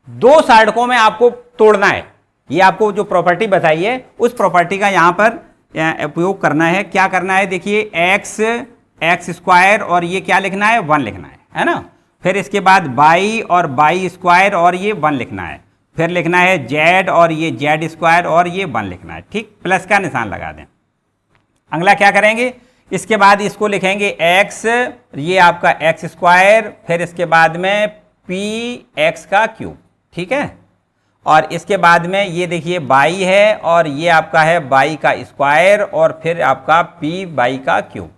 2 साइडकों में आपको तोड़ना है। ये आपको जो प्रॉपर्टी बताई है उस प्रॉपर्टी का यहाँ पर उपयोग करना है। क्या करना है, देखिए x² और ये क्या लिखना है, 1 लिखना है ना। फिर इसके बाद y और y², और ये 1 लिखना है। फिर लिखना है z, और ये z², और ये 1 लिखना है, ठीक। प्लस का निशान लगा दें। अगला क्या करेंगे, इसके बाद इसको लिखेंगे x, ये आपका x², फिर इसके बाद में px का क्यूब, ठीक है। और इसके बाद में ये देखिए y है, और ये आपका है y का स्क्वायर, और फिर आपका py का क्यूब,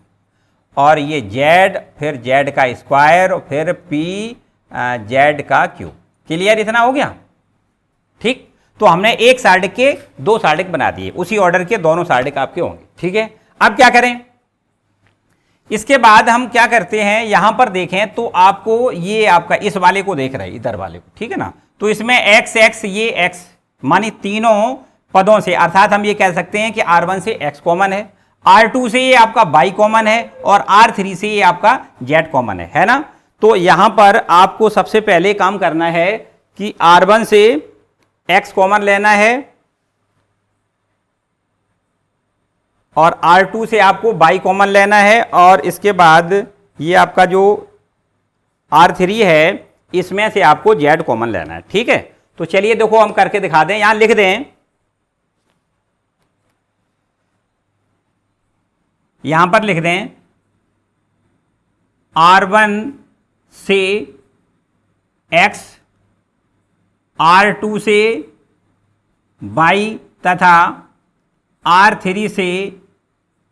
और ये z, फिर z का स्क्वायर, और फिर pz का क्यूब। क्लियर, इतना हो गया, ठीक। तो हमने एक सार्डिक के दो सार्डिक बना दिए, उसी ऑर्डर के दोनों सार्डिक आपके होंगे। ठीक है, अब क्या करें, इसके बाद हम क्या करते हैं, यहां पर देखें तो आपको ये आपका इस वाले को देख रहे हैं, इधर वाले को, ठीक है ना। तो इसमें x x ये x मानी तीनों पदों से, अर्थात हम ये कह सकते हैं कि R1 से x कॉमन है, R2 से ये आपका y कॉमन है और R3 से ये आपका z कॉमन है ना। तो यहां पर आपको सबसे पहले काम करना है कि R1 से x कॉमन लेना है और R2 से आपको y कॉमन लेना है, और इसके बाद ये आपका जो R3 है इसमें से आपको z कॉमन लेना है। ठीक है, तो चलिए देखो हम करके दिखा दें, यहां लिख दें, यहां पर लिख दें R1 से x, R2 से y तथा R3 से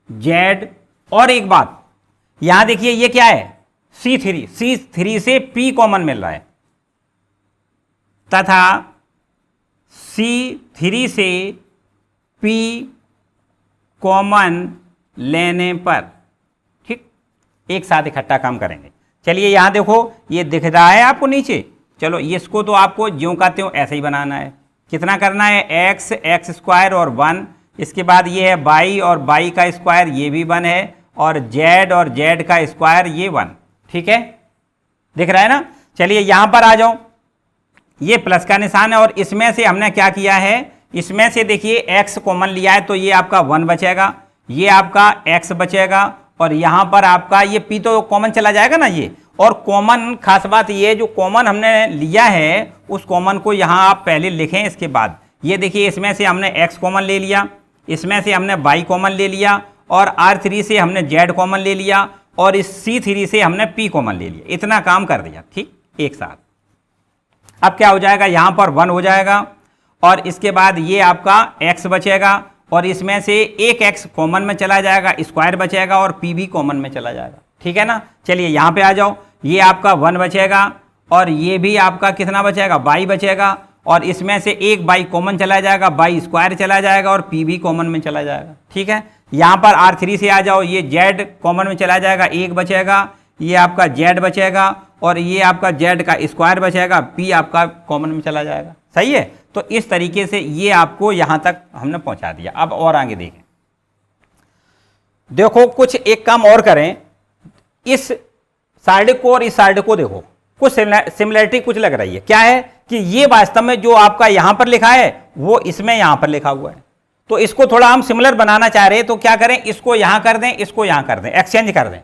z। और एक बात यहां देखिए, ये क्या है, C3 से P कॉमन मिल रहा है तथा C3 से P कॉमन लेने पर, ठीक, एक साथ इकट्ठा काम करेंगे। चलिए यहां देखो, ये दिख रहा है आपको नीचे, चलो इसको तो आपको ज्यों का त्यों ऐसे ही बनाना है। कितना करना है, x स्क्वायर और 1, इसके बाद ये है y और y का स्क्वायर, ये भी 1 है, और z का स्क्वायर ये 1। ठीक है, दिख रहा है ना। चलिए यहां पर आ जाओ, ये प्लस का निशान है और इसमें से हमने क्या किया है, इसमें से देखिए x कॉमन लिया है तो ये आपका 1 बचेगा, ये आपका x बचेगा, और यहां पर आपका ये p तो कॉमन चला जाएगा ना ये। और कॉमन, खास बात ये, जो कॉमन हमने लिया है उस कॉमन को यहां आप पहले लिखें, इसके बाद ये देखिए इसमें से हमने x कॉमन ले लिया, इसमें से हमने y कॉमन ले लिया, और R3 से हमने z कॉमन ले लिया, और इस C3 से हमने P कॉमन ले लिया। इतना काम कर दिया, ठीक, एक साथ। अब क्या हो जाएगा, यहां पर 1 हो जाएगा, और इसके बाद ये आपका x बचेगा, और इसमें से एक x कॉमन में चला जाएगा, स्क्वायर बचेगा, और P भी कॉमन में चला जाएगा। ठीक है ना। चलिए यहां पे आ जाओ, ये आपका 1 बचेगा, और ये भी आपका कितना बचेगा, y बचेगा, और इसमें से एक y कॉमन चला जाएगा, y स्क्वायर चला जाएगा, और p भी कॉमन में चला जाएगा। ठीक है, यहाँ पर R3 से आ जाओ, ये z कॉमन में चला जाएगा, एक बचेगा, ये आपका z बचेगा, और ये आपका z का स्क्वायर बचेगा, p आपका कॉमन में चला जाएगा। सही है, तो इस तरीके से ये आपको यहाँ तक हमने पहुँचा दिया। अब और आगे देखें, देखो कुछ एक काम और करें, इस सार्डिक को और इस सार्डिक को देखो, कुछ सिमिलरिटी कुछ लग रही है। क्या है कि ये वास्तव में जो आपका यहां पर लिखा है वो इसमें यहां पर लिखा हुआ है, तो इसको थोड़ा हम सिमिलर बनाना चाह रहे हैं, तो क्या करें, इसको यहां कर दें, इसको यहां कर दें, एक्सचेंज कर दें।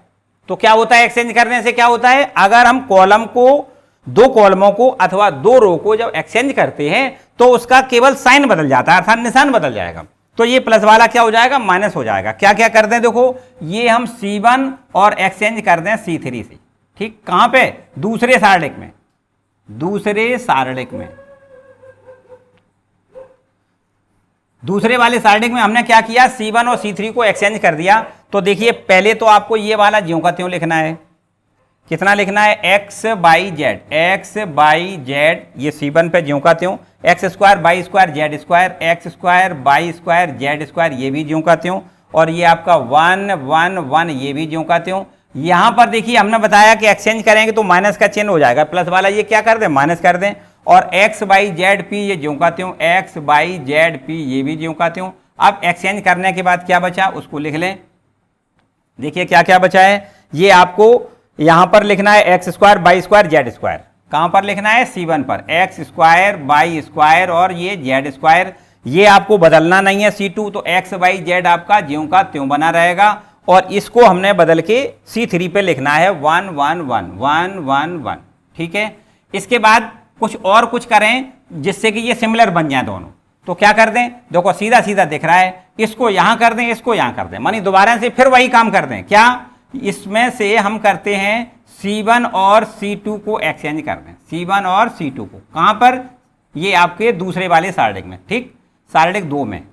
तो क्या होता है, एक्सचेंज करने से क्या होता है, अगर हम कॉलम को, दो कॉलमों को अथवा दो रो को जब एक्सचेंज करते हैं तो उसका केवल साइन बदल जाता है, अर्थात निशान बदल जाएगा। तो ये प्लस वाला क्या हो जाएगा, माइनस हो जाएगा। क्या क्या कर दें, देखो ये हम C1 और एक्सचेंज कर दें C3 से। ठीक, कहां पे, दूसरे सार्डिक में, दूसरे सार्डिक में, दूसरे वाले सार्डिक में हमने क्या किया, C1 और C3 को एक्सचेंज कर दिया। तो देखिए पहले तो आपको ये वाला ज्यों का त्यों लिखना है, कितना लिखना है, x बाई जेड, ये C1 पे ज्यों का त्यों, x square by square Z square, x square by square Z square, ये भी ज्यों का त्यों, और ये आपका 1 1 1, ये भी ज्यों का त्यों। यहां पर देखिए हमने बताया कि एक्सचेंज करेंगे तो माइनस का चिन्ह हो जाएगा, प्लस वाला ये क्या कर दें, माइनस कर दें, और x बाई जेड पी ये ज्यों का त्यों, x बाई जेड पी ये भी ज्यों का त्यों। अब एक्सचेंज करने के बाद क्या बचा उसको लिख लें, देखिए क्या क्या बचा है, ये आपको यहां पर लिखना है x square by square Z square, कहां पर लिखना है, C1 पर, एक्स स्क्वायर बाई स्क्वायर और ये जेड स्क्वायर, ये आपको बदलना नहीं है C2, तो एक्स बाई जेड आपका ज्यों का त्यों बना रहेगा, और इसको हमने बदल के C3 पे लिखना है 1 1 1 1 1 1। ठीक है, इसके बाद कुछ और कुछ करें जिससे कि ये सिमिलर बन जाए दोनों। तो क्या कर दें, देखो सीधा सीधा दिख रहा है, इसको यहां कर दें, इसको यहां कर दें, मानी दोबारा से फिर वही काम कर दें। क्या, इसमें से हम करते हैं C1 और C2 को एक्सचेंज कर दें, C1 और C2 को, कहां पर, ये आपके दूसरे वाले सार्डिक में। ठीक, सार्डिक 2 में।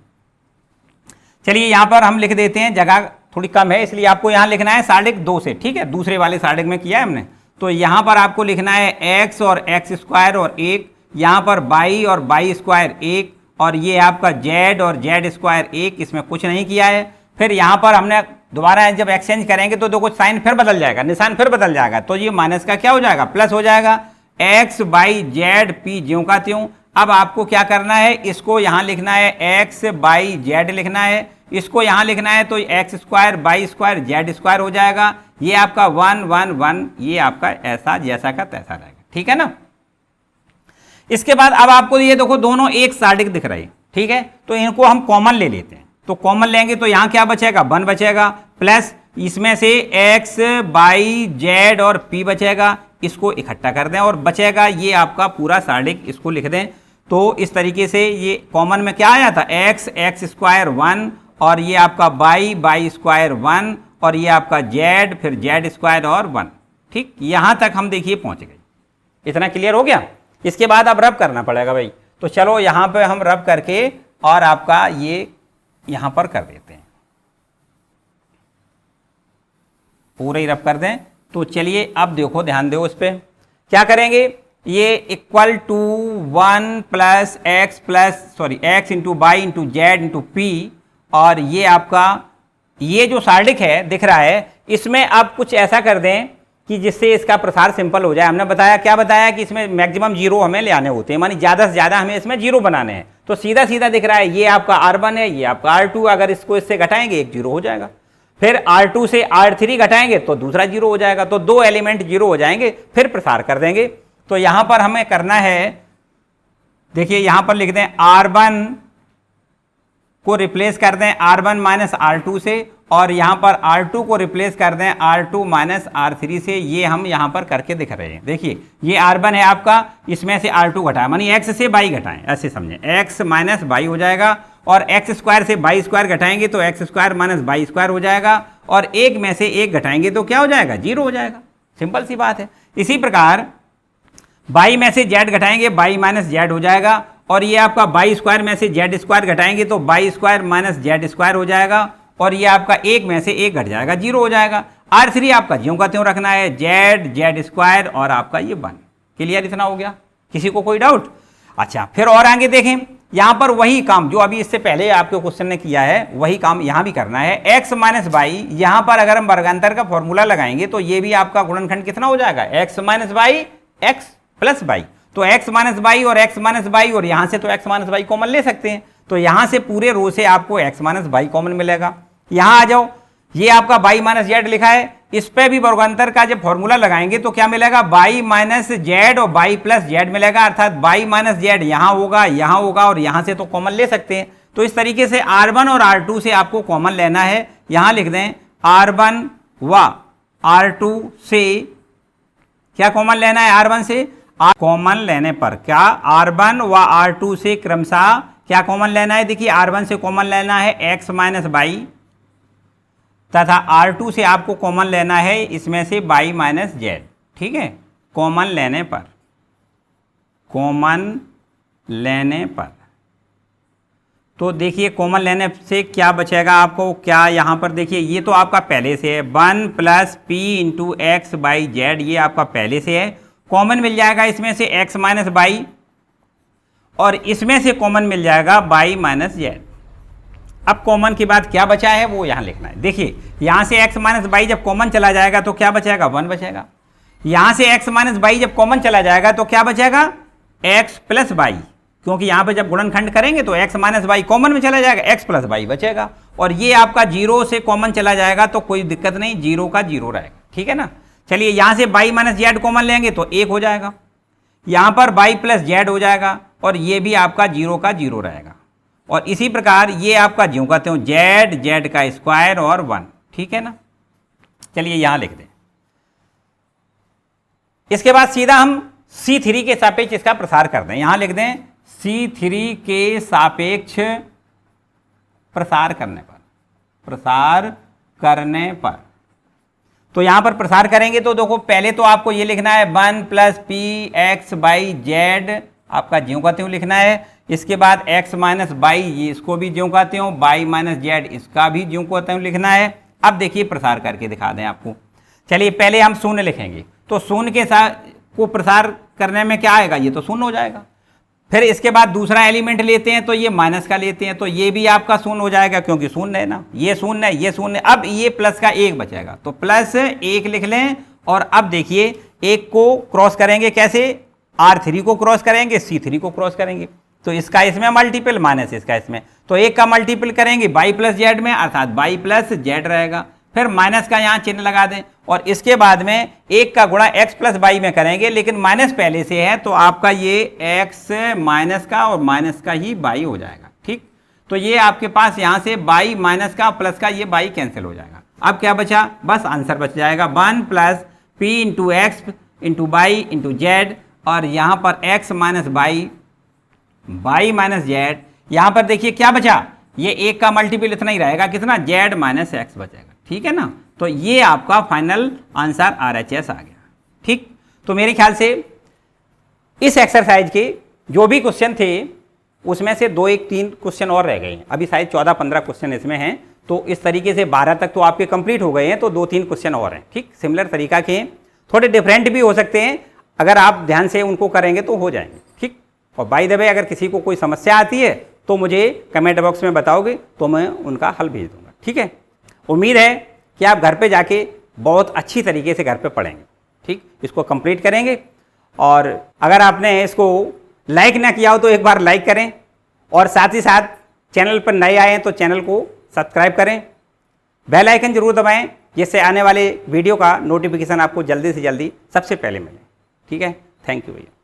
चलिए यहां पर हम लिख देते हैं, जगह थोड़ी कम है इसलिए आपको यहां लिखना है सार्डिक 2 से। ठीक है, दूसरे वाले सार्डिक में किया है हमने, तो यहां पर आपको लिखना है x और x स्क्वायर और 1, यहां पर y और y स्क्वायर 1, और ये आपका जेड और जेड स्क्वायर 1, इसमें कुछ नहीं किया है। फिर यहाँ पर हमने दोबारा जब एक्सचेंज करेंगे तो देखो साइन फिर बदल जाएगा, निशान फिर बदल जाएगा, तो ये माइनस का क्या हो जाएगा, प्लस हो जाएगा। एक्स बाई जेड पी ज्यों का त्यों। अब आपको क्या करना है, इसको यहाँ लिखना है एक्स बाई जेड लिखना है, इसको यहाँ लिखना है तो x square by square Z square हो जाएगा। ये आपका 1 1 1, ये आपका ऐसा जैसा का तैसा रहेगा, ठीक है ना। इसके बाद अब आपको ये देखो दोनों एक साडिक दिख रही, ठीक है, तो इनको हम कॉमन ले लेते हैं। तो कॉमन लेंगे तो यहाँ क्या बचेगा, 1 बचेगा, प्लस इसमें से एक्स बाई जेड और पी बचेगा, इसको इकट्ठा कर दें और बचेगा ये आपका पूरा साडिक, इसको लिख दें। तो इस तरीके से ये कॉमन में क्या आया था, एक्स एक्स स्क्वायर 1 और ये आपका बाई स्क्वायर 1 और ये आपका जेड फिर जेड स्क्वायर और 1, ठीक। यहां तक हम देखिए पहुंच गए। इतना क्लियर हो गया। इसके बाद अब रब करना पड़ेगा भाई, तो चलो यहां पे हम रब करके और आपका ये यहां पर कर देते हैं, पूरे ही रब कर दें। तो चलिए अब देखो, ध्यान दो, इस पे क्या करेंगे, ये equal to 1 plus X into Y into Z into P, और ये आपका ये जो सार्डिक है दिख रहा है, इसमें अब कुछ ऐसा कर दें कि जिससे इसका प्रसार सिंपल हो जाए। हमने बताया, क्या बताया कि इसमें मैक्सिमम 0 हमें ले आने होते हैं, मानी ज़्यादा से ज़्यादा हमें इसमें 0 बनाने हैं। तो सीधा सीधा दिख रहा है, ये आपका R1 है, ये आपका R2, अगर इसको इससे घटाएंगे एक 0 हो जाएगा, फिर R2 से R3 घटाएंगे तो दूसरा 0 हो जाएगा, तो 2 एलिमेंट 0 हो जाएंगे, फिर प्रसार कर देंगे। तो यहां पर हमें करना है, देखिए यहां पर लिख दें R1 को रिप्लेस कर दें R1 माइनस R2 से, और यहां पर R2 को रिप्लेस कर दें R2 माइनस R3 से। ये हम यहां पर करके दिख रहे हैं। देखिए ये R1 है आपका, इसमें से R2 घटाएं, मानी x से बाई घटाएं, ऐसे समझें, x माइनस बाई हो जाएगा, और x स्क्वायर से बाई स्क्वायर घटाएंगे तो x square minus by square हो जाएगा, और एक में से एक घटाएंगे तो क्या हो जाएगा, 0 हो जाएगा। सिंपल सी बात है। इसी प्रकार बाई में से जेड घटाएंगे, बाई माइनस जेड हो जाएगा, और ये आपका बाई स्क्वायर में से जेड स्क्वायर घटाएंगे तो by square minus Z square हो जाएगा, और ये आपका एक में से एक घट जाएगा, 0 हो जाएगा। R3 आपका ज्यों का त्यों रखना है, जेड जेड स्क्वायर और आपका ये 1। क्लियर, इतना हो गया, किसी को कोई डाउट। अच्छा, फिर और आगे देखें, यहां पर वही काम जो अभी इससे पहले आपके क्वेश्चन ने किया है, वही काम यहां भी करना है। एक्स माइनस बाई, यहां पर अगर हम वर्गांतर का फॉर्मूला लगाएंगे तो ये भी आपका गुणनखंड कितना हो जाएगा, x minus by x plus by. तो एक्स माइनस बाई और एक्स माइनस बाई, और यहां से तो एक्स माइनस बाई कॉमन ले सकते हैं, तो यहां से पूरे रो से आपको एक्स माइनस बाई कॉमन मिलेगा। यहां आ जाओ, ये आपका बाई माइनस जेड लिखा है, इस पे भी वर्गांतर का जब फॉर्मूला लगाएंगे तो क्या मिलेगा, बाई माइनस जेड और बाई प्लस जेड मिलेगा, अर्थात बाई माइनस जेड यहां होगा और यहां से तो कॉमन ले सकते हैं। तो इस तरीके से R1 और R2 से आपको कॉमन लेना है। यहां लिख दें R1 व R2 से क्या कॉमन लेना है, R1 से कॉमन लेने पर क्या, R1 व R2 से क्रमशः क्या कॉमन लेना है, देखिए R1 से कॉमन लेना है एक्स माइनस बाई, तथा R2 से आपको कॉमन लेना है इसमें से बाई माइनस जेड, ठीक है। कॉमन लेने पर तो देखिए कॉमन लेने से क्या बचेगा आपको, क्या यहाँ पर देखिए ये तो आपका पहले से है, 1 plus P into x by Z, ये आपका पहले से है। कॉमन मिल जाएगा इसमें से एक्स माइनस बाई, और इसमें से कॉमन मिल जाएगा बाई माइनस जेड। अब कॉमन के बाद क्या बचा है वो यहाँ लिखना है। देखिए यहाँ से x माइनस बाई जब कॉमन चला जाएगा तो क्या बचेगा, 1 बचेगा। यहाँ से x माइनस बाई जब कॉमन चला जाएगा तो क्या बचेगा, x प्लस बाई, क्योंकि यहाँ पे जब गुणनखंड करेंगे तो x माइनस बाई कॉमन में चला जाएगा, x प्लस बाई बचेगा, और ये आपका 0 से कॉमन चला जाएगा तो कोई दिक्कत नहीं, 0 का 0 रहेगा, ठीक है ना। चलिए यहाँ से बाई माइनस जेड कॉमन लेंगे तो 1 हो जाएगा, यहाँ पर बाई प्लस जेड हो जाएगा, और ये भी आपका 0 का 0 रहेगा, और इसी प्रकार ये आपका ज्यों का त्यों जेड जेड का स्क्वायर और 1, ठीक है ना। चलिए यहां लिख दें। इसके बाद सीधा हम C3 के सापेक्ष इसका प्रसार कर दें। यहां लिख दें C3 के सापेक्ष प्रसार करने पर तो यहां पर प्रसार करेंगे तो देखो पहले तो आपको ये लिखना है 1 plus P x by Z, आपका ज्यों का त्यों लिखना है। इसके बाद x माइनस बाई, ये इसको भी ज्यों का त्यों, बाई माइनस जेड इसका भी ज्यों का त्यों लिखना है। अब देखिए प्रसार करके दिखा दें आपको। चलिए पहले हम शून्य लिखेंगे, तो शून्य के साथ को प्रसार करने में क्या आएगा, ये तो शून्य हो जाएगा। फिर इसके बाद दूसरा एलिमेंट लेते हैं तो ये माइनस का लेते हैं, तो ये भी आपका शून्य हो जाएगा क्योंकि शून्य है ना, ये शून्य है, ये शून्य। अब ये प्लस का 1 बचेगा, तो +1 लिख लें। और अब देखिए 1 को क्रॉस करेंगे कैसे, R3 को क्रॉस करेंगे, C3 को क्रॉस करेंगे, तो इसका इसमें मल्टीपल माइनस इसका इसमें, तो 1 का मल्टीपल करेंगे y + z में, अर्थात y + z रहेगा। फिर माइनस का यहाँ चिन्ह लगा दें और इसके बाद में 1 का गुणा x + y में करेंगे, लेकिन माइनस पहले से है तो आपका ये x माइनस का और माइनस का ही y हो जाएगा। ठीक, तो ये आपके पास यहाँ से y माइनस का प्लस का ये y कैंसिल हो जाएगा। अब क्या बचा, बस आंसर बच जाएगा 1 + p × x × y × z, और यहाँ पर x - y माइनस z। यहाँ पर देखिए क्या बचा, ये 1 का मल्टीपल इतना ही रहेगा, कितना, z - x बचेगा। ठीक है ना, तो ये आपका फाइनल आंसर RHS आ गया। ठीक, तो मेरे ख्याल से इस एक्सरसाइज के जो भी क्वेश्चन थे उसमें से 2, 1, 3 क्वेश्चन और रह गए हैं, अभी शायद 14-15 क्वेश्चन इसमें हैं, तो इस तरीके से 12 तक तो आपके कंप्लीट हो गए हैं, तो 2-3 क्वेश्चन और हैं। ठीक, सिमिलर तरीका के हैं, थोड़े डिफरेंट भी हो सकते हैं, अगर आप ध्यान से उनको करेंगे तो हो जाएंगे। ठीक, और बाय द वे अगर किसी को कोई समस्या आती है तो मुझे कमेंट बॉक्स में बताओगे तो मैं उनका हल भेज दूंगा। ठीक है, उम्मीद है कि आप घर पे जाके बहुत अच्छी तरीके से घर पे पढ़ेंगे। ठीक, इसको कंप्लीट करेंगे, और अगर आपने इसको लाइक ना किया हो तो एक बार लाइक करें, और साथ ही साथ चैनल पर नए आए हैं तो चैनल को सब्सक्राइब करें, बेल आइकन जरूर दबाएं, जिससे आने वाले वीडियो का नोटिफिकेशन आपको जल्दी से जल्दी सबसे पहले मिले। ठीक है, थैंक यू भैया।